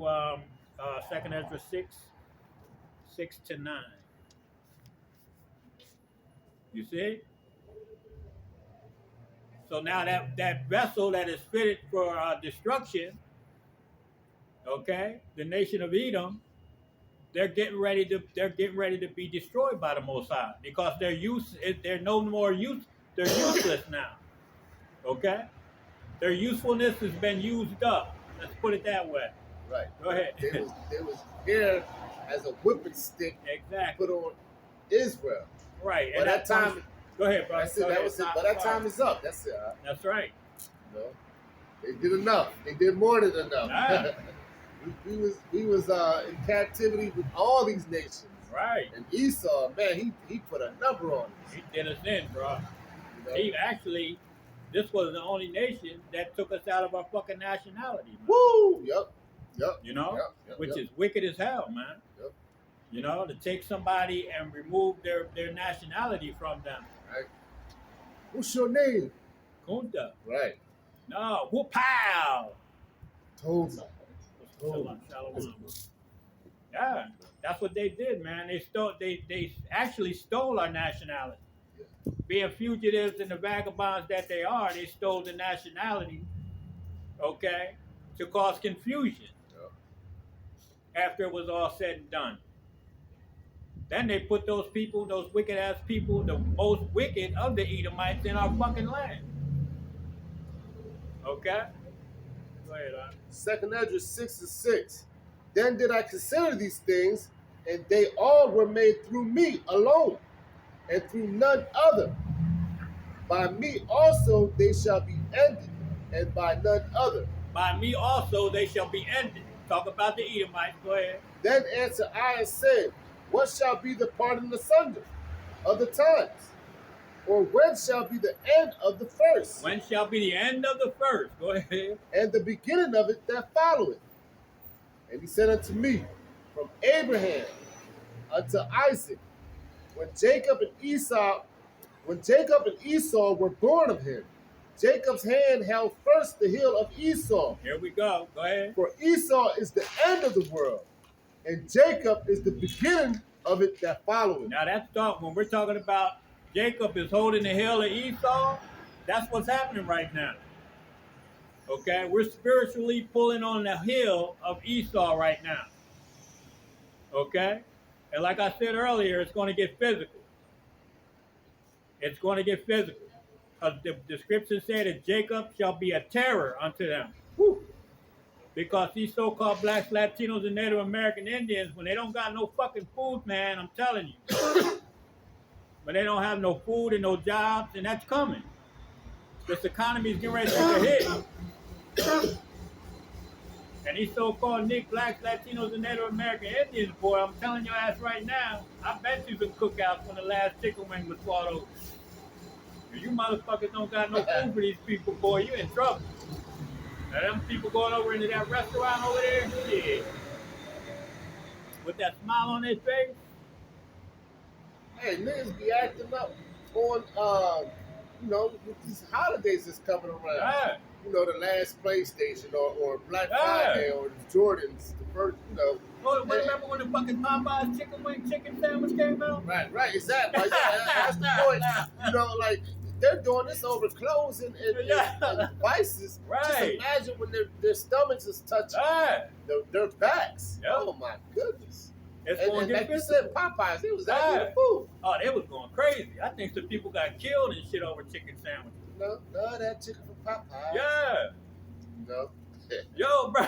2nd Ezra 6 to 9. You see? So now that vessel that is fitted for destruction, okay, the nation of Edom, they're getting ready to be destroyed by the Most High because they're no more use. They're useless now. Okay, their usefulness has been used up. Let's put it that way. Right. Go ahead. They was here as a whipping stick. Exactly. Put on Israel. Right. But that time. Go ahead, bro. That's it. That was it. But that time is up. That's it. That's right. You know, they did enough. They did more than enough. Right. we was in captivity with all these nations. Right. And Esau, man, he put a number on us. He did us in, bro. You know? He actually, this was the only nation that took us out of our fucking nationality. Man. Woo! Yep. You know, yep, which is wicked as hell, man. Yep. You know, to take somebody and remove their nationality from them. Right. What's your name? Kunta. Right. No, whoop-pow. Told Shalom. Yeah, that's what they did, man. They actually stole our nationality. Yeah. Being fugitives and the vagabonds that they are, they stole the nationality, okay, to cause confusion. Yeah. After it was all said and done. Then they put those people, those wicked ass people, the most wicked of the Edomites in our fucking land. Okay? Go ahead, 2nd Ezra 6 and 6. Then did I consider these things, and they all were made through me alone, and through none other. By me also they shall be ended, and by none other. By me also they shall be ended. Talk about the Edomites. Go ahead. Then answered I and said, what shall be the pardon asunder of the times? Or when shall be the end of the first, When shall be the end of the first? Go ahead. and the beginning of it that followeth? And he said unto me, from Abraham unto Isaac, when Jacob and Esau were born of him, Jacob's hand held first the heel of Esau. Here we go. Go ahead. For Esau is the end of the world, and Jacob is the beginning of it that followeth. Now that's talk. When we're talking about Jacob is holding the heel of Esau, that's what's happening right now. Okay, we're spiritually pulling on the heel of Esau right now. Okay, and like I said earlier, it's going to get physical. It's going to get physical. The scripture said that Jacob shall be a terror unto them. Woo. Because these so-called blacks, Latinos, and Native American Indians, when they don't got no fucking food, man, I'm telling you. When they don't have no food and no jobs, and that's coming. This economy is getting ready to take a hit. And these so-called blacks, Latinos, and Native American Indians, boy, I'm telling your ass right now, I bet you some cookouts when the last chicken wing was swallowed. If you motherfuckers don't got no food for these people, boy, you in trouble. Now them people going over into that restaurant over there, yeah, with that smile on their face. Hey, niggas be acting up on, with these holidays that's coming around. Yeah. You know, the last PlayStation or Black Friday or the Jordans, the first, Oh, remember when the fucking Popeyes chicken sandwich came out? Right, exactly. Like, that's the point. Like, they're doing this over clothes and devices. Right. Just imagine when their stomachs is touching their backs. Yep. Oh, my goodness. It's And going to like get you said, Popeyes, it was that good food. Oh, they was going crazy. I think some people got killed and shit over chicken sandwiches. No, that chicken from Popeyes. Yeah. No. Yo, bro,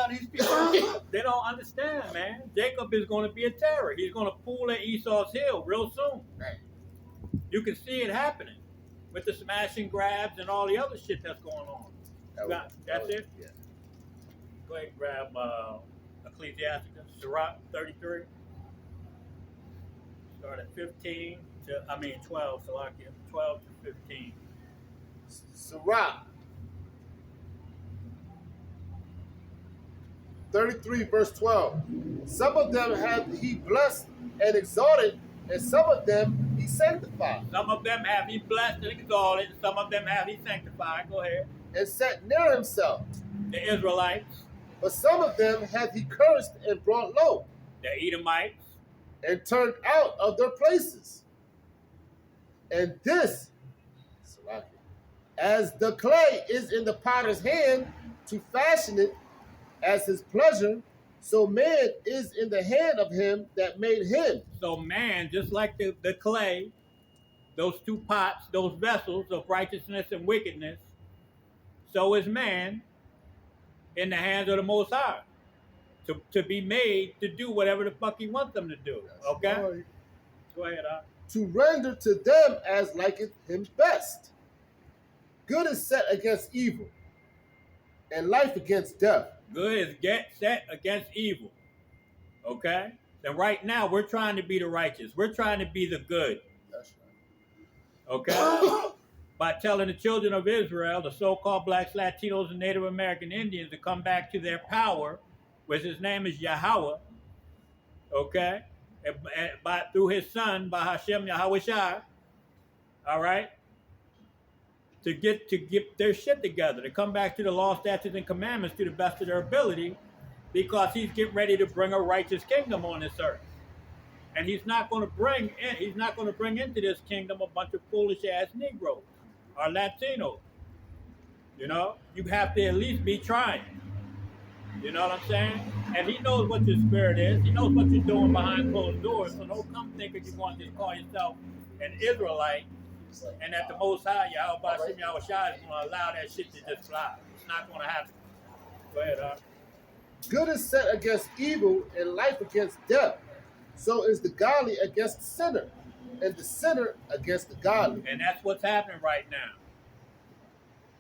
these people, they don't understand, man. Jacob is going to be a terror. He's going to pull at Esau's heel real soon. Right. You can see it happening with the smashing grabs and all the other shit that's going on. That's it? Yeah. Go ahead and grab Ecclesiasticus, Sirach 33. Start at 12, Salakia, 12 to 15. Sirach 33, verse 12. Some of them have he blessed and exalted, and some of them he sanctified. Some of them have he blessed and exalted, and some of them have he sanctified. Go ahead. And set near himself. The Israelites. But some of them hath he cursed and brought low. The Edomites. And turned out of their places. And this, as the clay is in the potter's hand to fashion it as his pleasure, so man is in the hand of him that made him. So man, just like the clay, those two pots, those vessels of righteousness and wickedness, so is man in the hands of the Most High to be made to do whatever the fuck he wants them to do. Okay? Right. Go ahead, to render to them as liketh him best. Good is set against evil, and life against death. Good is set against evil. Okay? And right now, we're trying to be the righteous. We're trying to be the good. That's right. Okay? By telling the children of Israel, the so-called blacks, Latinos, and Native American Indians to come back to their power, which his name is Yahweh. Okay? And through his son, by Hashem Yahweh, all right? To get their shit together, to come back to the law, statutes, and commandments to the best of their ability, because he's getting ready to bring a righteous kingdom on this earth. And he's not going to bring into this kingdom a bunch of foolish ass Negroes or Latinos. You know, you have to at least be trying. You know what I'm saying? And he knows what your spirit is. He knows what you're doing behind closed doors. So don't come thinking you want to just call yourself an Israelite and that the Most High, Yahweh Hashem Yahweh Shai, is going to allow that shit to just fly. It's not going to happen. Go ahead, Good is set against evil, and life against death. So is the godly against the sinner, and the sinner against the godly. And that's what's happening right now.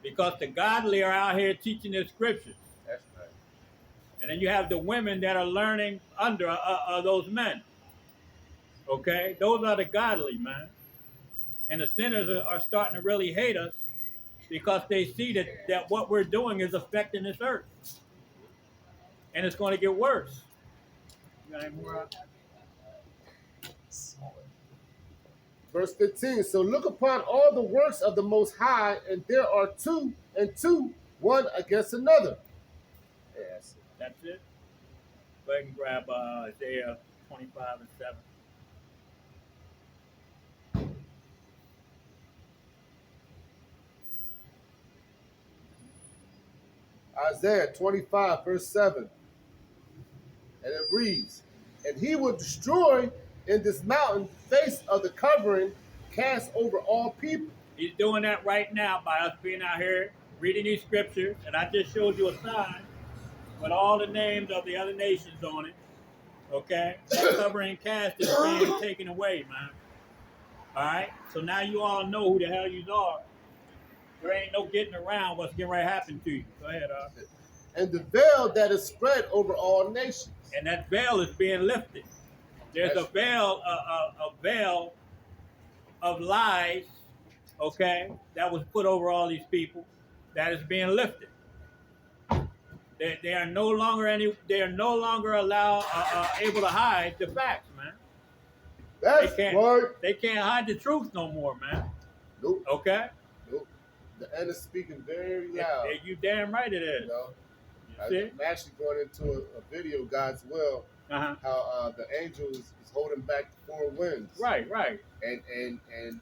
Because the godly are out here teaching their scriptures. That's right. And then you have the women that are learning under those men. Okay? Those are the godly, man. And the sinners are starting to really hate us because they see that what we're doing is affecting this earth. And it's going to get worse. You got any more? Verse 15. So look upon all the works of the Most High, and there are two and two, one against another. Yes. That's it. Go ahead and grab Isaiah 25 and 7. Isaiah 25, verse 7. And it reads, and he will destroy in this mountain the face of the covering cast over all people. He's doing that right now by us being out here reading these scriptures. And I just showed you a sign with all the names of the other nations on it. Okay? That covering cast is being taken away, man. All right? So now you all know who the hell you are. There ain't no getting around what's getting ready to happen to you. Go ahead, And the veil that is spread over all nations. And that veil is being lifted. There's a veil of lies, okay, that was put over all these people that is being lifted. They are no longer allowed able to hide the facts, man. That's right. They can't hide the truth no more, man. Nope. Okay? Nope. The end is speaking very loud. You damn right it is. You know? See? I'm actually going into a video, God's will, how the angel is holding back the four winds. Right. And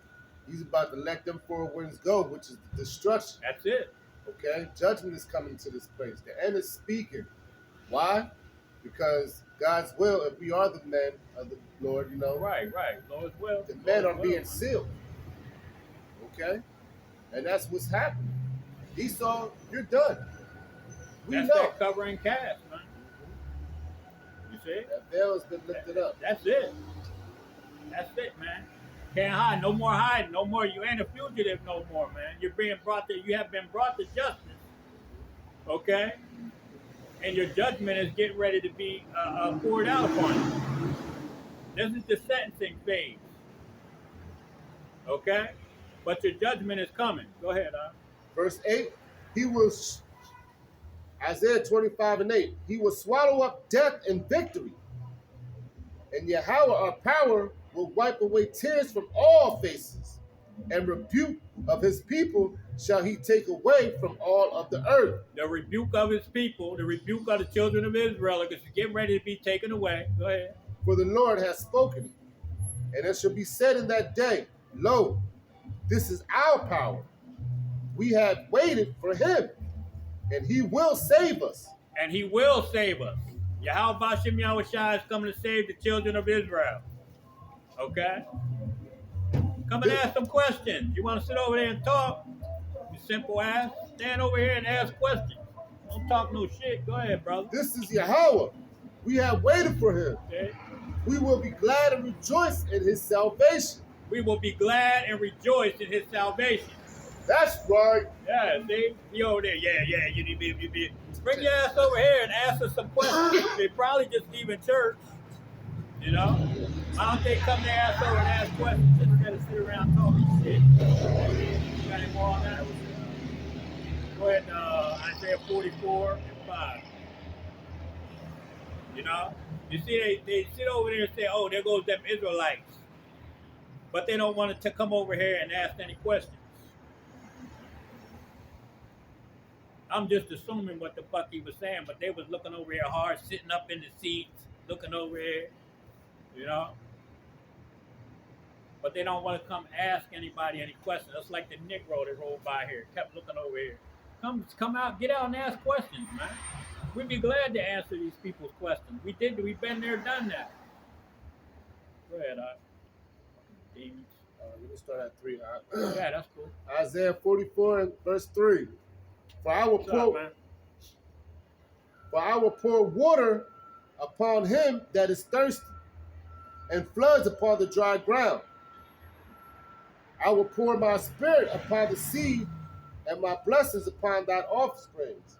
he's about to let them four winds go, which is the destruction. That's it. Okay? Judgment is coming to this place. The end is speaking. Why? Because God's will, if we are the men of the Lord, you know. Right. Lord's will. The men are being sealed. Okay? And that's what's happening. Esau, you're done. That's that covering cast, man. You see? That veil has been lifted up. That's it. That's it, man. Can't hide. No more hiding. No more. You ain't a fugitive no more, man. You have been brought to justice. Okay? And your judgment is getting ready to be poured out upon you. This is the sentencing phase. Okay? But your judgment is coming. Go ahead, Verse 8, Isaiah 25 and 8, he will swallow up death and victory. And Yahweh, our power, will wipe away tears from all faces. And rebuke of his people shall he take away from all of the earth. The rebuke of his people, the rebuke of the children of Israel, is getting ready to be taken away. Go ahead. For the Lord has spoken it. And it shall be said in that day, lo, this is our power. We have waited for him, and he will save us. And he will save us. Yahweh Bashem Yahushua is coming to save the children of Israel. Okay? Come and ask some questions. You want to sit over there and talk? You simple ass. Stand over here and ask questions. Don't talk no shit. Go ahead, brother. This is Yahweh. We have waited for him. Okay. We will be glad and rejoice in his salvation. We will be glad and rejoice in his salvation. That's right. Yeah, see? You over there. Yeah. You be. Bring your ass over here and ask us some questions. They probably just leaving church. You know? Why don't they come their ass over and ask questions instead of sit around talking shit? You got any more on that? Go ahead, Isaiah 44 and 5. You know? You see, they sit over there and say, oh, there goes them Israelites. But they don't want to come over here and ask any questions. I'm just assuming what the fuck he was saying, but they was looking over here hard, sitting up in the seats, looking over here, you know? But they don't want to come ask anybody any questions. That's like the Negro that rolled by here, kept looking over here. Come out, get out and ask questions, man. We'd be glad to answer these people's questions. We've been there, done that. Go ahead, demons. Let me start at 3. Yeah, that's cool. Isaiah 44 and verse 3. For I will pour water upon him that is thirsty, and floods upon the dry ground. I will pour my spirit upon the seed, and my blessings upon thy offsprings.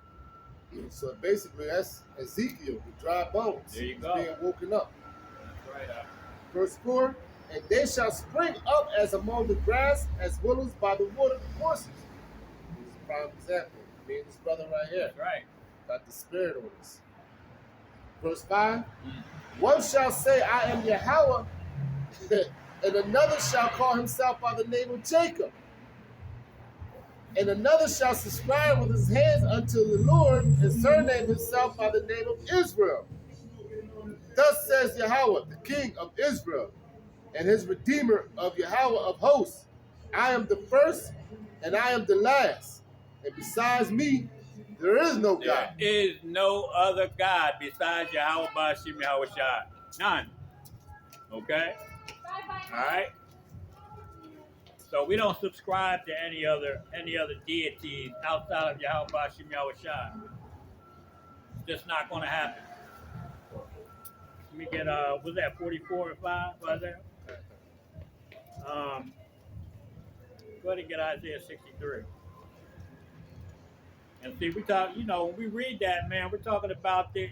So basically, that's Ezekiel, the dry bones. There you go. Being woken up. That's right. Verse 4, and they shall spring up as among the grass, as willows by the water courses. This is a prime example. Me and this brother right here That's right. got the spirit on us. Verse 5. One shall say, I am Yahweh, and another shall call himself by the name of Jacob. And another shall subscribe with his hands unto the Lord, and surname himself by the name of Israel. Thus says Yahweh, the King of Israel, and his Redeemer of Yahweh of hosts. I am the first, and I am the last. And besides me, there is no God. There is no other God besides Yahweh Bashim Yahweh Shai. None. Okay? Alright? So we don't subscribe to any other deities outside of Yahweh Bashim Yahweh Shai. It's just not gonna happen. Let me get was that 44 and 5 right there? Go ahead and get Isaiah 63. And see, we talk, when we read that, man, we're talking about the,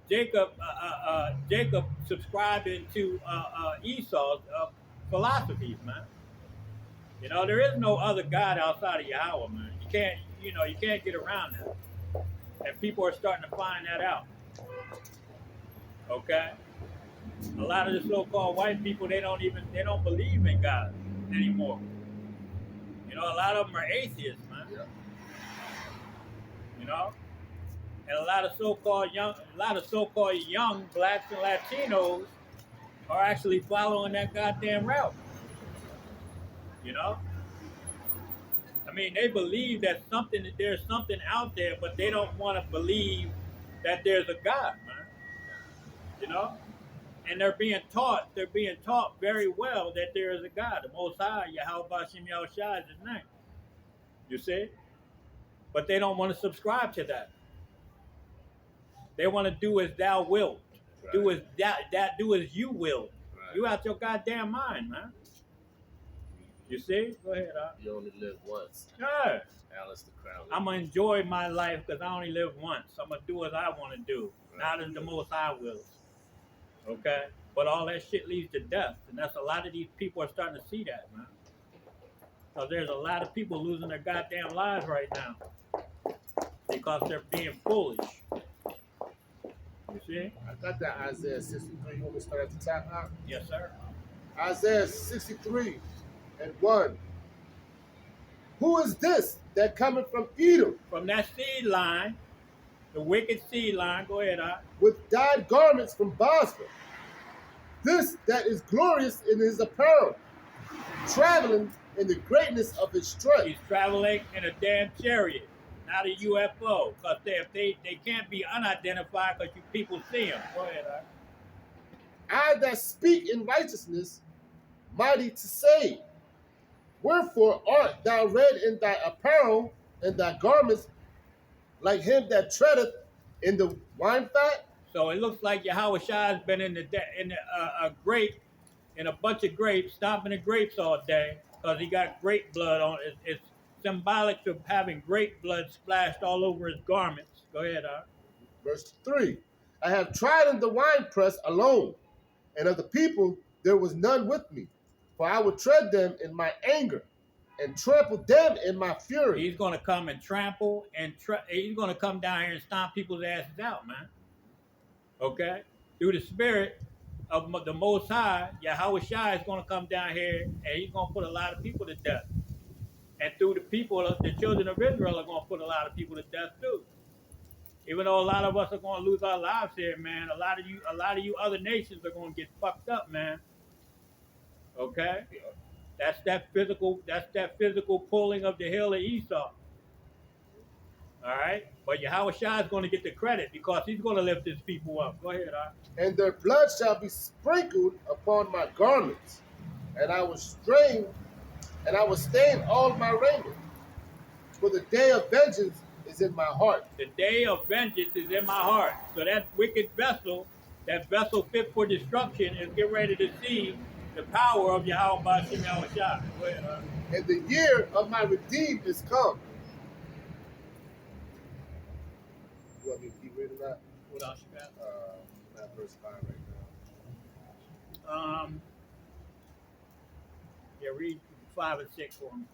Jacob subscribing to Esau's philosophies, man. There is no other God outside of Yahweh, man. You can't get around that. And people are starting to find that out. Okay? A lot of the so-called white people, they don't believe in God anymore. A lot of them are atheists, man. Yeah. And a lot of so-called young blacks and Latinos are actually following that goddamn route. I mean, they believe that there's something out there, but they don't want to believe that there's a God, man. And they're being taught very well that there is a God. The Most High, Yahweh Bashim Yahweh Shai is his name. You see? But they don't want to subscribe to that. They want to do as thou wilt. Right. Do as you will. Right. You out your goddamn mind, man. You see? Go ahead, You only live once. Yeah. Alice the Crown. I'm going to enjoy my life because I only live once. I'm going to do as I want to do, right. Not as the Most High wills. Okay? But all that shit leads to death. And that's a lot of these people are starting to see that, man. Because there's a lot of people losing their goddamn lives right now. Because they're being foolish. You see? I got that Isaiah 63. You want me to start at the top now? Yes, sir. Isaiah 63 and 1. Who is this that cometh from Edom? From that seed line, the wicked seed line, go ahead, with dyed garments from Basra. This that is glorious in his apparel, traveling in the greatness of his strength. He's traveling in a damn chariot, not a UFO, because they can't be unidentified because you people see him. Go ahead, I that speak in righteousness, mighty to save. Wherefore art thou red in thy apparel and thy garments, like him that treadeth in the wine fat? So it looks like Yahweh Shai has been in a grape, in a bunch of grapes, stomping the grapes all day, because he got grape blood on it. It's symbolic of having grape blood splashed all over his garments. Go ahead, Verse 3. I have trodden the winepress alone, and of the people there was none with me. For I will tread them in my anger, and trample them in my fury. He's going to come and trample, and he's going to come down here and stomp people's asses out, man. Okay? Through the spirit of the Most High, Yahweh Shai is going to come down here, and he's going to put a lot of people to death. And through the people, the children of Israel are going to put a lot of people to death too. Even though a lot of us are going to lose our lives here, man, a lot of you other nations are going to get fucked up, man. Okay? That's that physical pulling of the hill of Esau. All right? But Yahweh Shai is going to get the credit because he's going to lift his people up. Go ahead, And their blood shall be sprinkled upon my garments, and I will stain all my raiment. For the day of vengeance is in my heart. The day of vengeance is in my heart. So that wicked vessel, that vessel fit for destruction, is getting ready to see the power of Yahweh Bashim Yahweh Shai. Go ahead, And the year of my redeemed is come. You want me to keep reading that? What else you got? That verse 5 right now. Yeah, read 5 and 6 for me.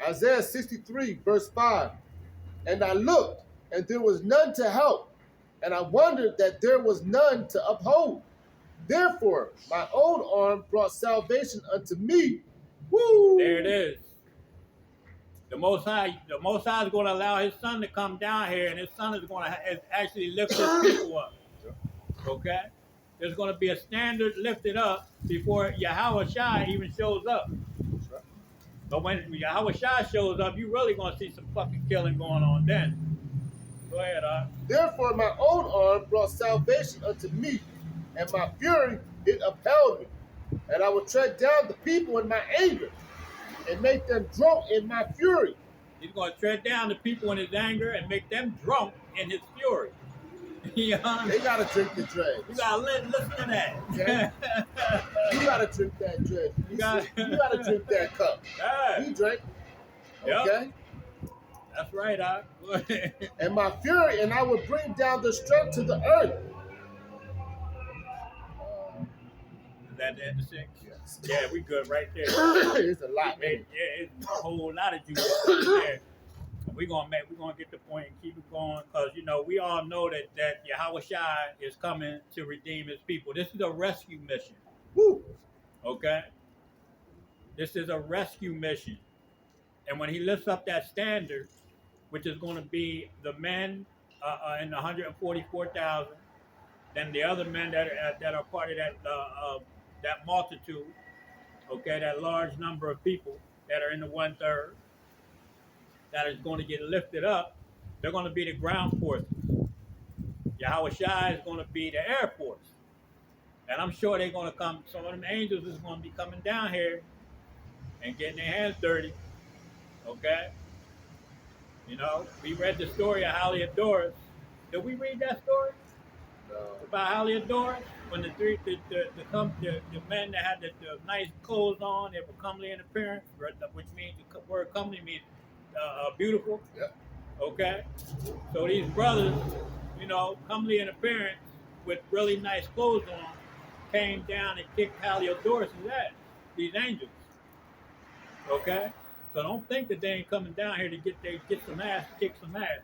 Isaiah 63, verse 5. And I looked, and there was none to help, and I wondered that there was none to uphold. Therefore, my own arm brought salvation unto me. Woo! There it is. The Most High is going to allow His Son to come down here, and His Son is going to actually lift His people up. Okay? There's going to be a standard lifted up before Yahweh Shai even shows up. But when Yahweh Shai shows up, you're really going to see some fucking killing going on then. Go ahead, Therefore, my own arm brought salvation unto me, and my fury it upheld me. And I will tread down the people in my anger, and make them drunk in my fury. He's going to tread down the people in His anger and make them drunk in His fury. You know? They gotta drink the dregs. You gotta listen to that. Okay? You gotta drink that dregs. You gotta drink that cup. Yeah. He drank. Yep. Okay? That's right, And my fury, and I will bring down the strength to the earth. Is that the end of 6? Yes. Yeah, we good right there. It's a lot, man. Yeah, it's a whole lot of juice there. We're gonna get the point and keep it going, because we all know that Yahweh Shai is coming to redeem His people. This is a rescue mission. Woo. Okay? This is a rescue mission. And when He lifts up that standard, which is going to be the men in the 144,000, then the other men that are part of that multitude, okay, that large number of people that are in the 1/3, that is going to get lifted up, they're going to be the ground forces. Yahweh Shai is going to be the air force. And I'm sure they're going to come, some of them angels is going to be coming down here and getting their hands dirty. Okay? We read the story of Heliodorus. Did we read that story? No. About Heliodorus? When the men that had the nice clothes on, they were comely in appearance, which means the word comely means beautiful. Yep. Okay? So these brothers, comely in appearance with really nice clothes on, came down and kicked Heliodorus' ass, these angels. Okay? So don't think that they ain't coming down here to get some ass, kick some ass.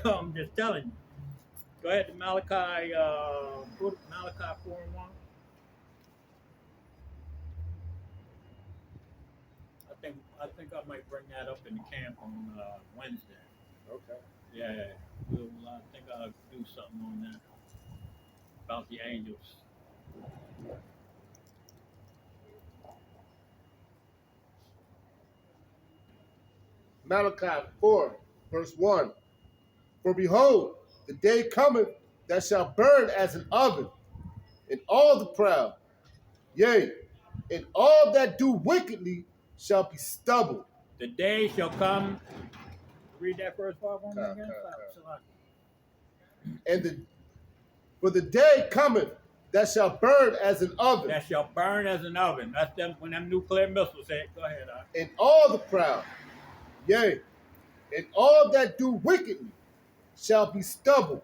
I'm just telling you. Go ahead to Malachi 4 and 1. I think I might bring that up in the camp on Wednesday. Okay. Yeah, I think I'll do something on that about the angels. Malachi 4, verse 1. For behold, the day cometh that shall burn as an oven, and all the proud, yea, and all that do wickedly shall be stubble. The day shall come. Read that first part one again. And for the day cometh that shall burn as an oven. That shall burn as an oven. That's them when them nuclear missiles hit. Go ahead, And all the proud, yea, and all that do wickedly shall be stubble.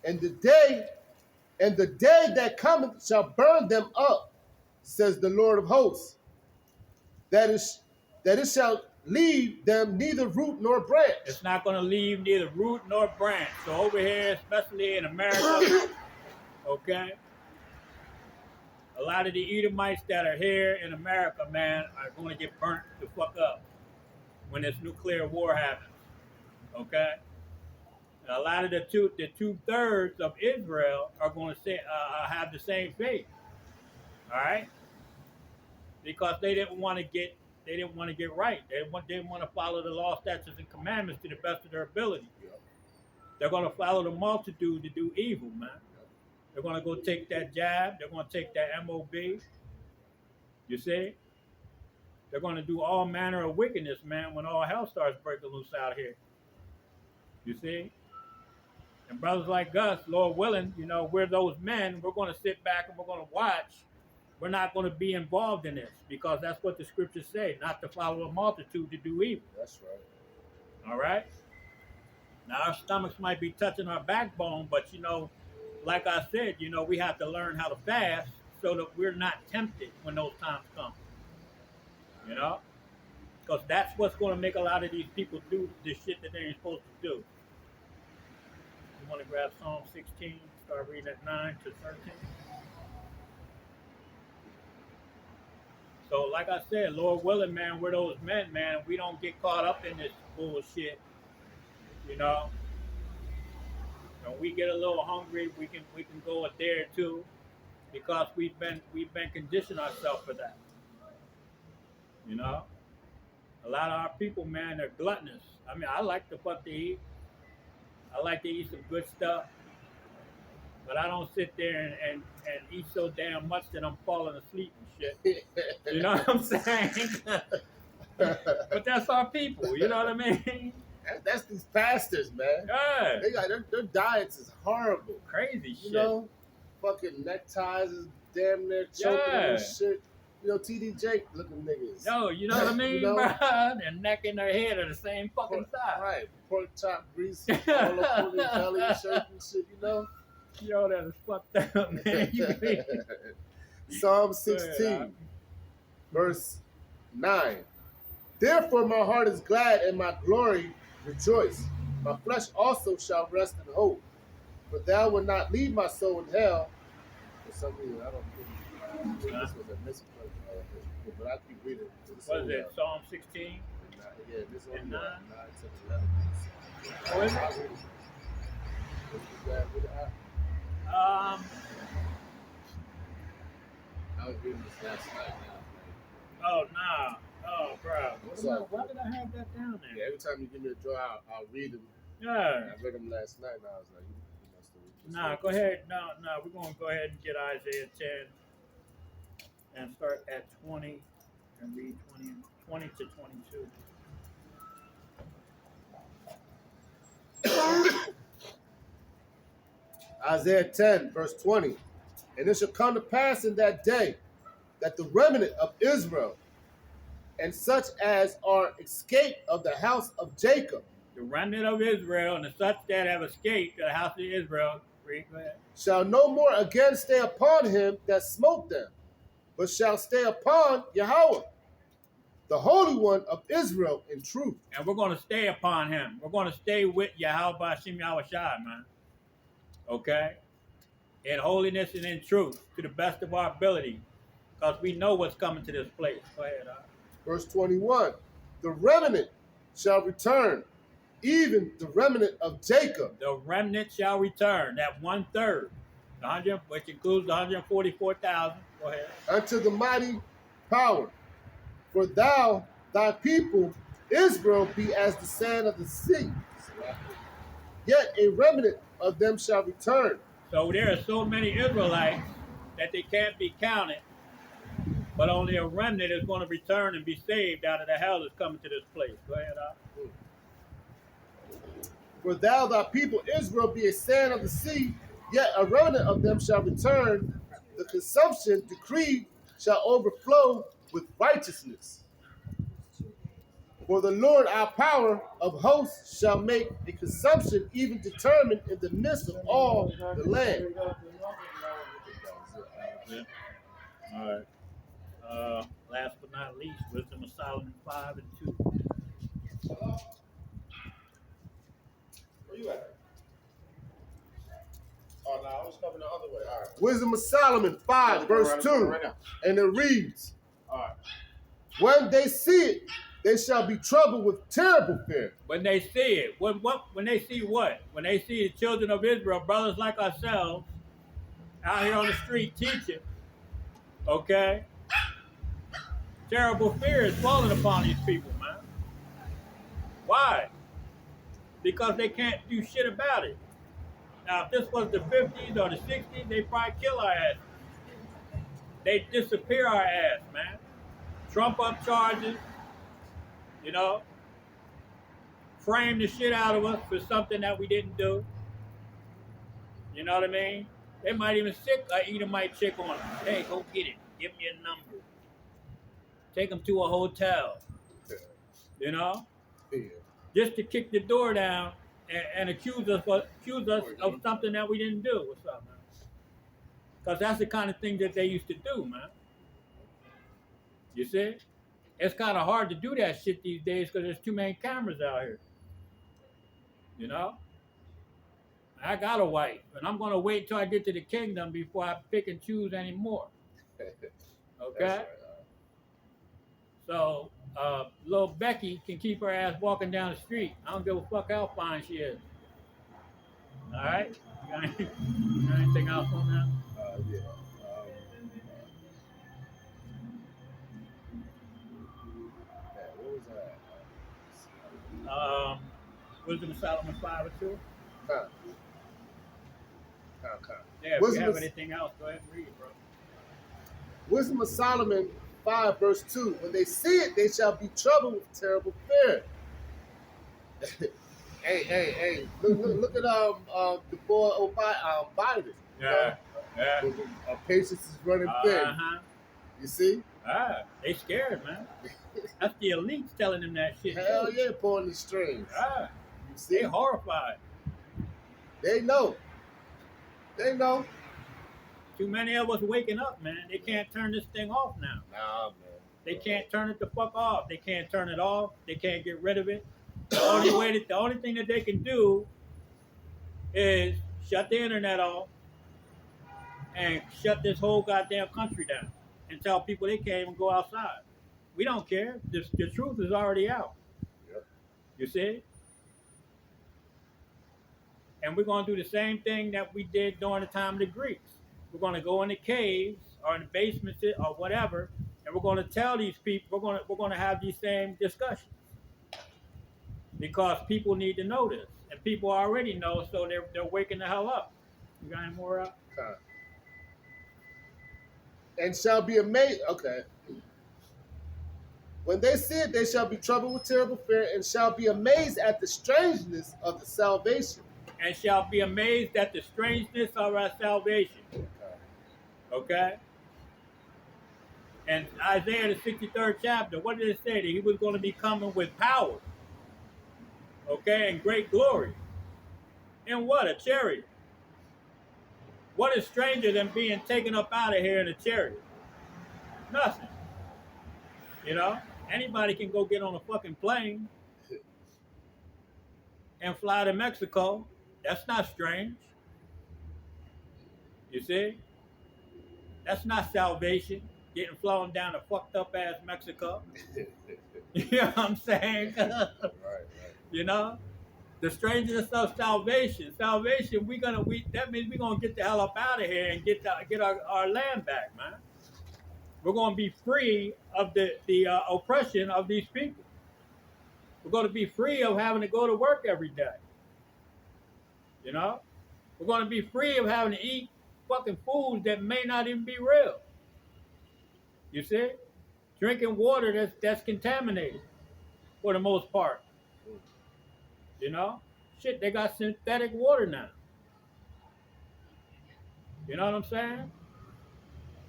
And the day that cometh shall burn them up, says the Lord of hosts. That it shall leave them neither root nor branch. It's not going to leave neither root nor branch. So over here, especially in America, okay, a lot of the Edomites that are here in America, man, are going to get burnt the fuck up when this nuclear war happens. Okay, and a lot of the 2/3 of Israel are going to have the same fate. All right, because they didn't want to get right. They didn't want to follow the law, statutes, and commandments to the best of their ability. Yep. They're going to follow the multitude to do evil, man. Yep. They're going to go take that jab. They're going to take that MOB. You see? They're going to do all manner of wickedness, man, when all hell starts breaking loose out here. You see? And brothers like us, Lord willing, we're those men. We're going to sit back and we're going to watch. We're not going to be involved in this because that's what the scriptures say, not to follow a multitude to do evil. That's right. All right? Now, our stomachs might be touching our backbone, but, like I said, we have to learn how to fast so that we're not tempted when those times come. You know? Because that's what's going to make a lot of these people do the shit that they ain't supposed to do. You want to grab Psalm 16, start reading at 9 to 13. So, like I said, Lord willing, man, we're those men, man. We don't get caught up in this bullshit. You know, when we get a little hungry, we can go a day or two because we've been conditioned ourselves for that. You know, a lot of our people, man, they're gluttonous. I mean, I like to fuck to eat. I like to eat some good stuff, but I don't sit there and eat so damn much that I'm falling asleep and shit. You know what I'm saying? But that's our people. You know what I mean? That's these pastors, man. Yeah. They got their diets is horrible. Crazy shit. You know, fucking neckties is damn near choking and shit. You know, TD Jake looking niggas. No, you know what I mean, bro? Their neck and their head are the same fucking size. Right. Pork chop grease all up on their belly and shirt and shit, you know? Yo, that is fucked up, man. Psalm 16, verse 9. Therefore my heart is glad and my glory rejoice. My flesh also shall rest in hope. For thou wilt not leave my soul in hell. For some reason, I don't think this was a misplacement. But I keep reading. What is it, Psalm 16? Yeah, this one 9 to 11. Oh, is it? I was reading this last night. Oh, nah. Oh, bro. Why did I have that down there? Yeah, every time you give me a draw, I'll read them. Yeah. I read them last night, and I was like, you must have. Nah, go ahead. No, we're going to go ahead and get Isaiah 10 and start at 20 and read 20 to 22. Isaiah 10, verse 20. And it shall come to pass in that day that the remnant of Israel and such as are escaped of the house of Jacob. The remnant of Israel and such that have escaped the house of Israel. Read, go ahead. Shall no more again stay upon him that smote them, but shall stay upon Yahweh, the Holy One of Israel in truth. And we're going to stay upon him. We're going to stay with Yahweh Hashem Yahweh Shai, man. Okay? In holiness and in truth, to the best of our ability, because we know what's coming to this place. Go ahead. Verse 21, the remnant shall return, even the remnant of Jacob. The remnant shall return, that 1/3, which includes the 144,000. Go ahead. Unto the mighty power. For thy people, Israel, be as the sand of the sea. Yet a remnant of them shall return. So there are so many Israelites that they can't be counted, but only a remnant is going to return and be saved out of the hell that's coming to this place. Go ahead, For thy people Israel be a sand of the sea, yet a remnant of them shall return. The consumption decreed shall overflow with righteousness. For the Lord our power of hosts shall make a consumption even determined in the midst of all the land. All right. Last but not least, Wisdom of Solomon 5 and 2. Where you at? Oh, no, I was coming the other way. All right. Wisdom of Solomon 5, verse 2. And it reads, all right. When they see it, they shall be troubled with terrible fear. When they see it. When they see what? When they see the children of Israel, brothers like ourselves, out here on the street teaching, okay? Terrible fear is falling upon these people, man. Why? Because they can't do shit about it. Now, if this was the 50s or the 60s, they'd probably kill our ass. They'd disappear our ass, man. Trump up charges, you know, frame the shit out of us for something that we didn't do. You know what I mean? They might even sick an Edomite chick on them. Hey, go get it. Give me a number. Take them to a hotel. You know? Yeah. Just to kick the door down and accuse us of something that we didn't do. What's up, man? Because that's the kind of thing that they used to do, man. You see? It's kind of hard to do that shit these days because there's too many cameras out here. You know? I got a wife, and I'm going to wait till I get to the kingdom before I pick and choose anymore. Okay? Right. So, little Becky can keep her ass walking down the street. I don't give a fuck how fine she is. All right? You got anything else on that? Yeah. What was that? Wisdom of Solomon 5 or 2? Con. Yeah, if Wisdom you have of, anything else, go ahead and read it, bro. Wisdom of Solomon 5 verse 2. When they see it, they shall be troubled with terrible fear. hey. Look at the boy Biden. Yeah. Yeah. Patience is running thin. Uh-huh. You see? They scared, man. That's the elites telling them that shit. Hell too. yeah, pulling the strings. You see? They horrified. They know. Too many of us waking up, man. They can't turn this thing off now. Nah, man. They can't turn it the fuck off. They can't turn it off. They can't get rid of it. The only thing that they can do is shut the internet off and shut this whole goddamn country down and tell people they can't even go outside. We don't care. The truth is already out. Yep. You see? And we're going to do the same thing that we did during the time of the Greeks. We're going to go in the caves or in the basements or whatever, and we're going to tell these people, we're going to have these same discussions. Because people need to know this. And people already know, so they're waking the hell up. You got any more up? And shall be amazed. Okay. When they see it, they shall be troubled with terrible fear and shall be amazed at the strangeness of the salvation. And shall be amazed at the strangeness of our salvation. Okay? And Isaiah, the 63rd chapter, what did it say? That he was going to be coming with power. Okay? And great glory. And what? A chariot. What is stranger than being taken up out of here in a chariot? Nothing. You know? Anybody can go get on a fucking plane and fly to Mexico. That's not strange. You see? That's not salvation. Getting flown down to fucked up ass Mexico. You know what I'm saying? Right. You know? The strangeness of salvation. Salvation, that means we're gonna get the hell up out of here and get our land back, man. We're gonna be free of the oppression of these people. We're gonna be free of having to go to work every day. You know? We're gonna be free of having to eat fucking foods that may not even be real. You see? Drinking water that's contaminated for the most part. You know? Shit, they got synthetic water now. You know what I'm saying?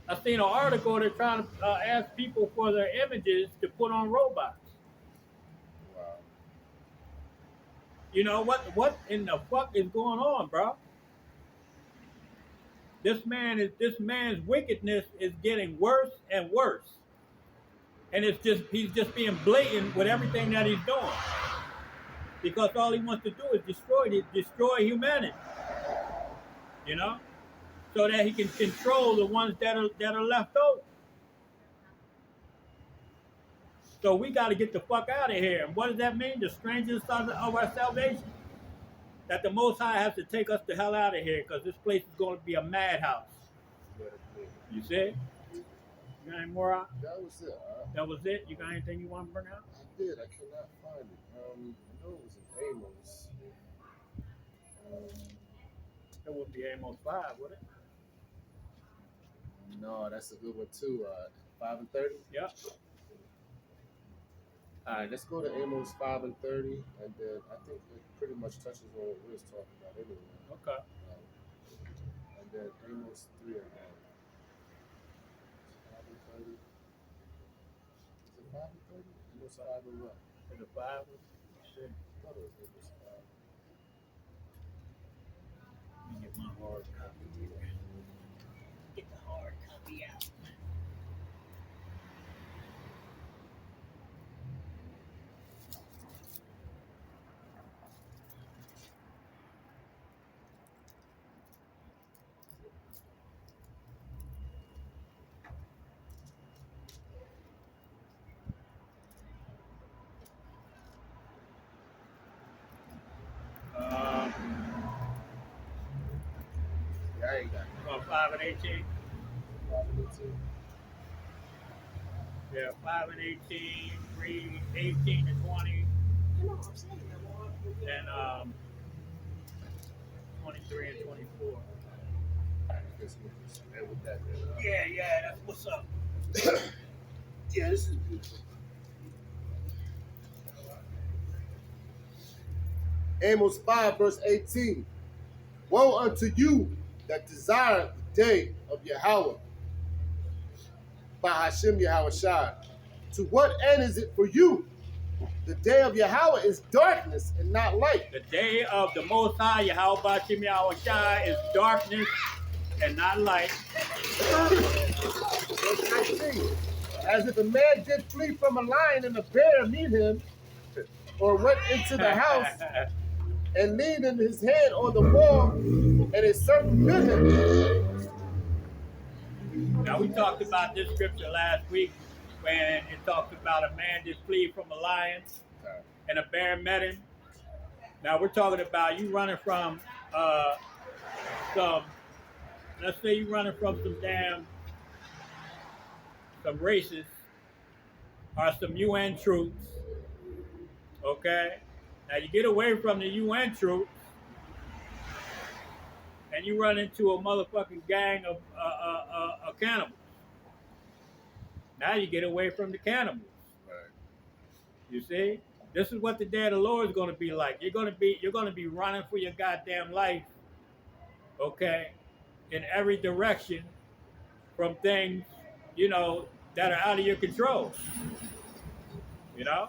I seen an article they're trying to ask people for their images to put on robots. Wow. You know what in the fuck is going on, bro? This man's wickedness is getting worse and worse. And he's just being blatant with everything that he's doing. Because all he wants to do is destroy humanity. You know? So that he can control the ones that are left over. So we got to get the fuck out of here. And what does that mean? The strangest of our salvation. That the Most High has to take us the hell out of here because this place is going to be a madhouse. You see? You got any more out? That was it. That was it? You got anything you want to bring out? I did. I cannot find it. I know it was in Amos. That would be Amos 5, would it? No, that's a good one too. 5 and 30? Yep. All right, let's go to Amos 5 and 30, and then I think it pretty much touches on what we was talking about anyway. Okay. And then Amos 3 and 1. 5 and 30. Is it 5 and 30? Amos 5 and 1. Is it 5? Shit. I thought it was Amos 5. Let me get my hard copy here. Um, Yeah, I ain't got from 5 and 18. nothing. Yeah, 5 and 18, read 18 to 20, and 23 and 24. And with that, Yeah, that's what's up. yeah, this is beautiful. Amos 5, verse 18. Woe unto you that desire the day of Yahweh by Hashem Yahweh Shai. To what end is it for you? The day of Yahweh is darkness and not light. The day of the Most High, Yahweh Bashim Yahweh Shai, is darkness and not light. Verse 19. As if a man did flee from a lion and a bear meet him, or went into the house and leaned in his hand on the wall, and a serpent bit him. Now, we talked about this scripture last week when it talks about a man that flee from a lion and a bear met him. Now, we're talking about you running from let's say you running from some racists or some UN troops, okay? Now, you get away from the UN troops and you run into a motherfucking gang of cannibals. Now you get away from the cannibals. Right. You see, this is what the day of the Lord is going to be like. You're going to be running for your goddamn life, okay, in every direction from things, that are out of your control. You know.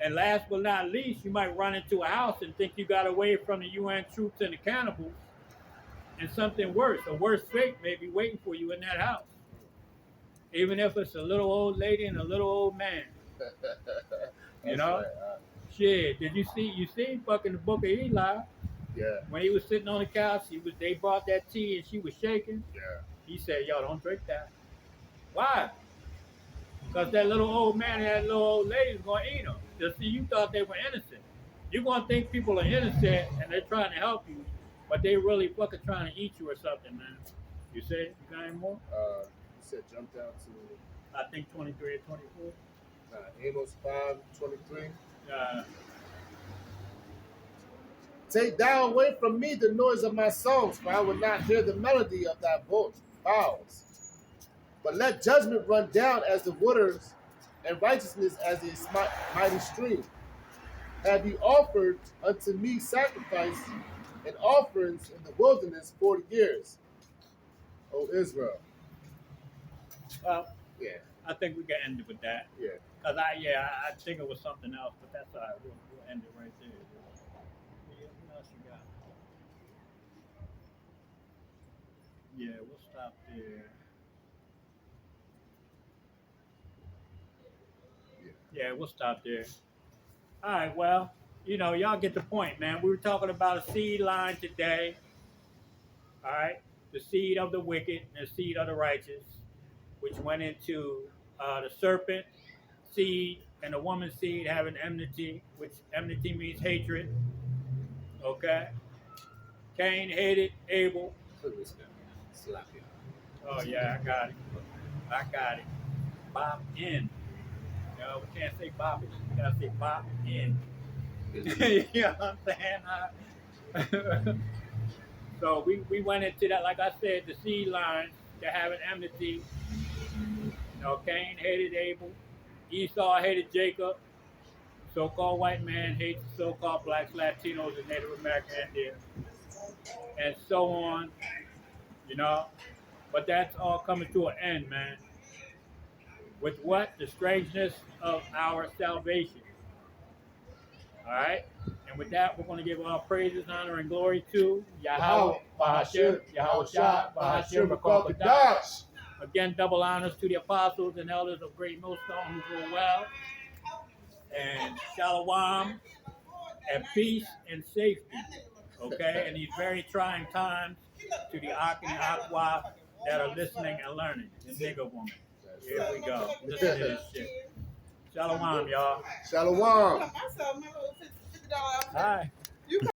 And last but not least, you might run into a house and think you got away from the UN troops and the cannibals, and something worse, a worse fate may be waiting for you in that house. Even if it's a little old lady and a little old man. You know? Right. Shit, did you see fucking the book of Eli? Yeah. When he was sitting on the couch, they brought that tea and she was shaking. Yeah. He said, "Yo, don't drink that." Why? Because that little old man and that little old lady was going to eat them. Just see, you thought they were innocent. You're going to think people are innocent and they're trying to help you, but they really fucking trying to eat you or something, man. You say? You got any more? You said jump down to... I think 23 and 24. Amos 5:23. Uh, Take thou away from me the noise of my songs, for I will not hear the melody of thy vows. But let judgment run down as the waters, and righteousness as a mighty stream. Have ye offered unto me sacrifice and offerings in the wilderness 40 years, O Israel? well, Yeah, I think we can end it with that. yeah. Because I think it was something else, but that's all right. We'll end it right there. What else you got? Yeah, we'll stop there. Yeah, we'll stop there. All right, well, y'all get the point, man. We were talking about a seed line today. All right, the seed of the wicked and the seed of the righteous, which went into the serpent seed and the woman's seed having enmity, which enmity means hatred. Okay. Cain hated Abel. Slap you. Oh yeah, I got it. Bop in. We can't say bop it. We gotta say bop in. You know what I'm saying? So we went into that, like I said, the seed line to having enmity. Cain hated Abel. Esau hated Jacob. So-called white man hates so-called blacks, Latinos, and Native American Indians, and so on. But that's all coming to an end, man. With what? The strangeness of our salvation. All right? And And with that, we're going to give all praises, honor, and glory to Yahweh, Bahashir, Yahweh Shah, Bahashir, Bakal. Again, double honors to the apostles and elders of Great Millstone who rule well. And shalom and peace and safety. Okay? In these very trying times to the Ak and Akwa that are listening and learning. The nigger woman. Here we go. Listen to this shit. Shalom, y'all. Shalom. Hi.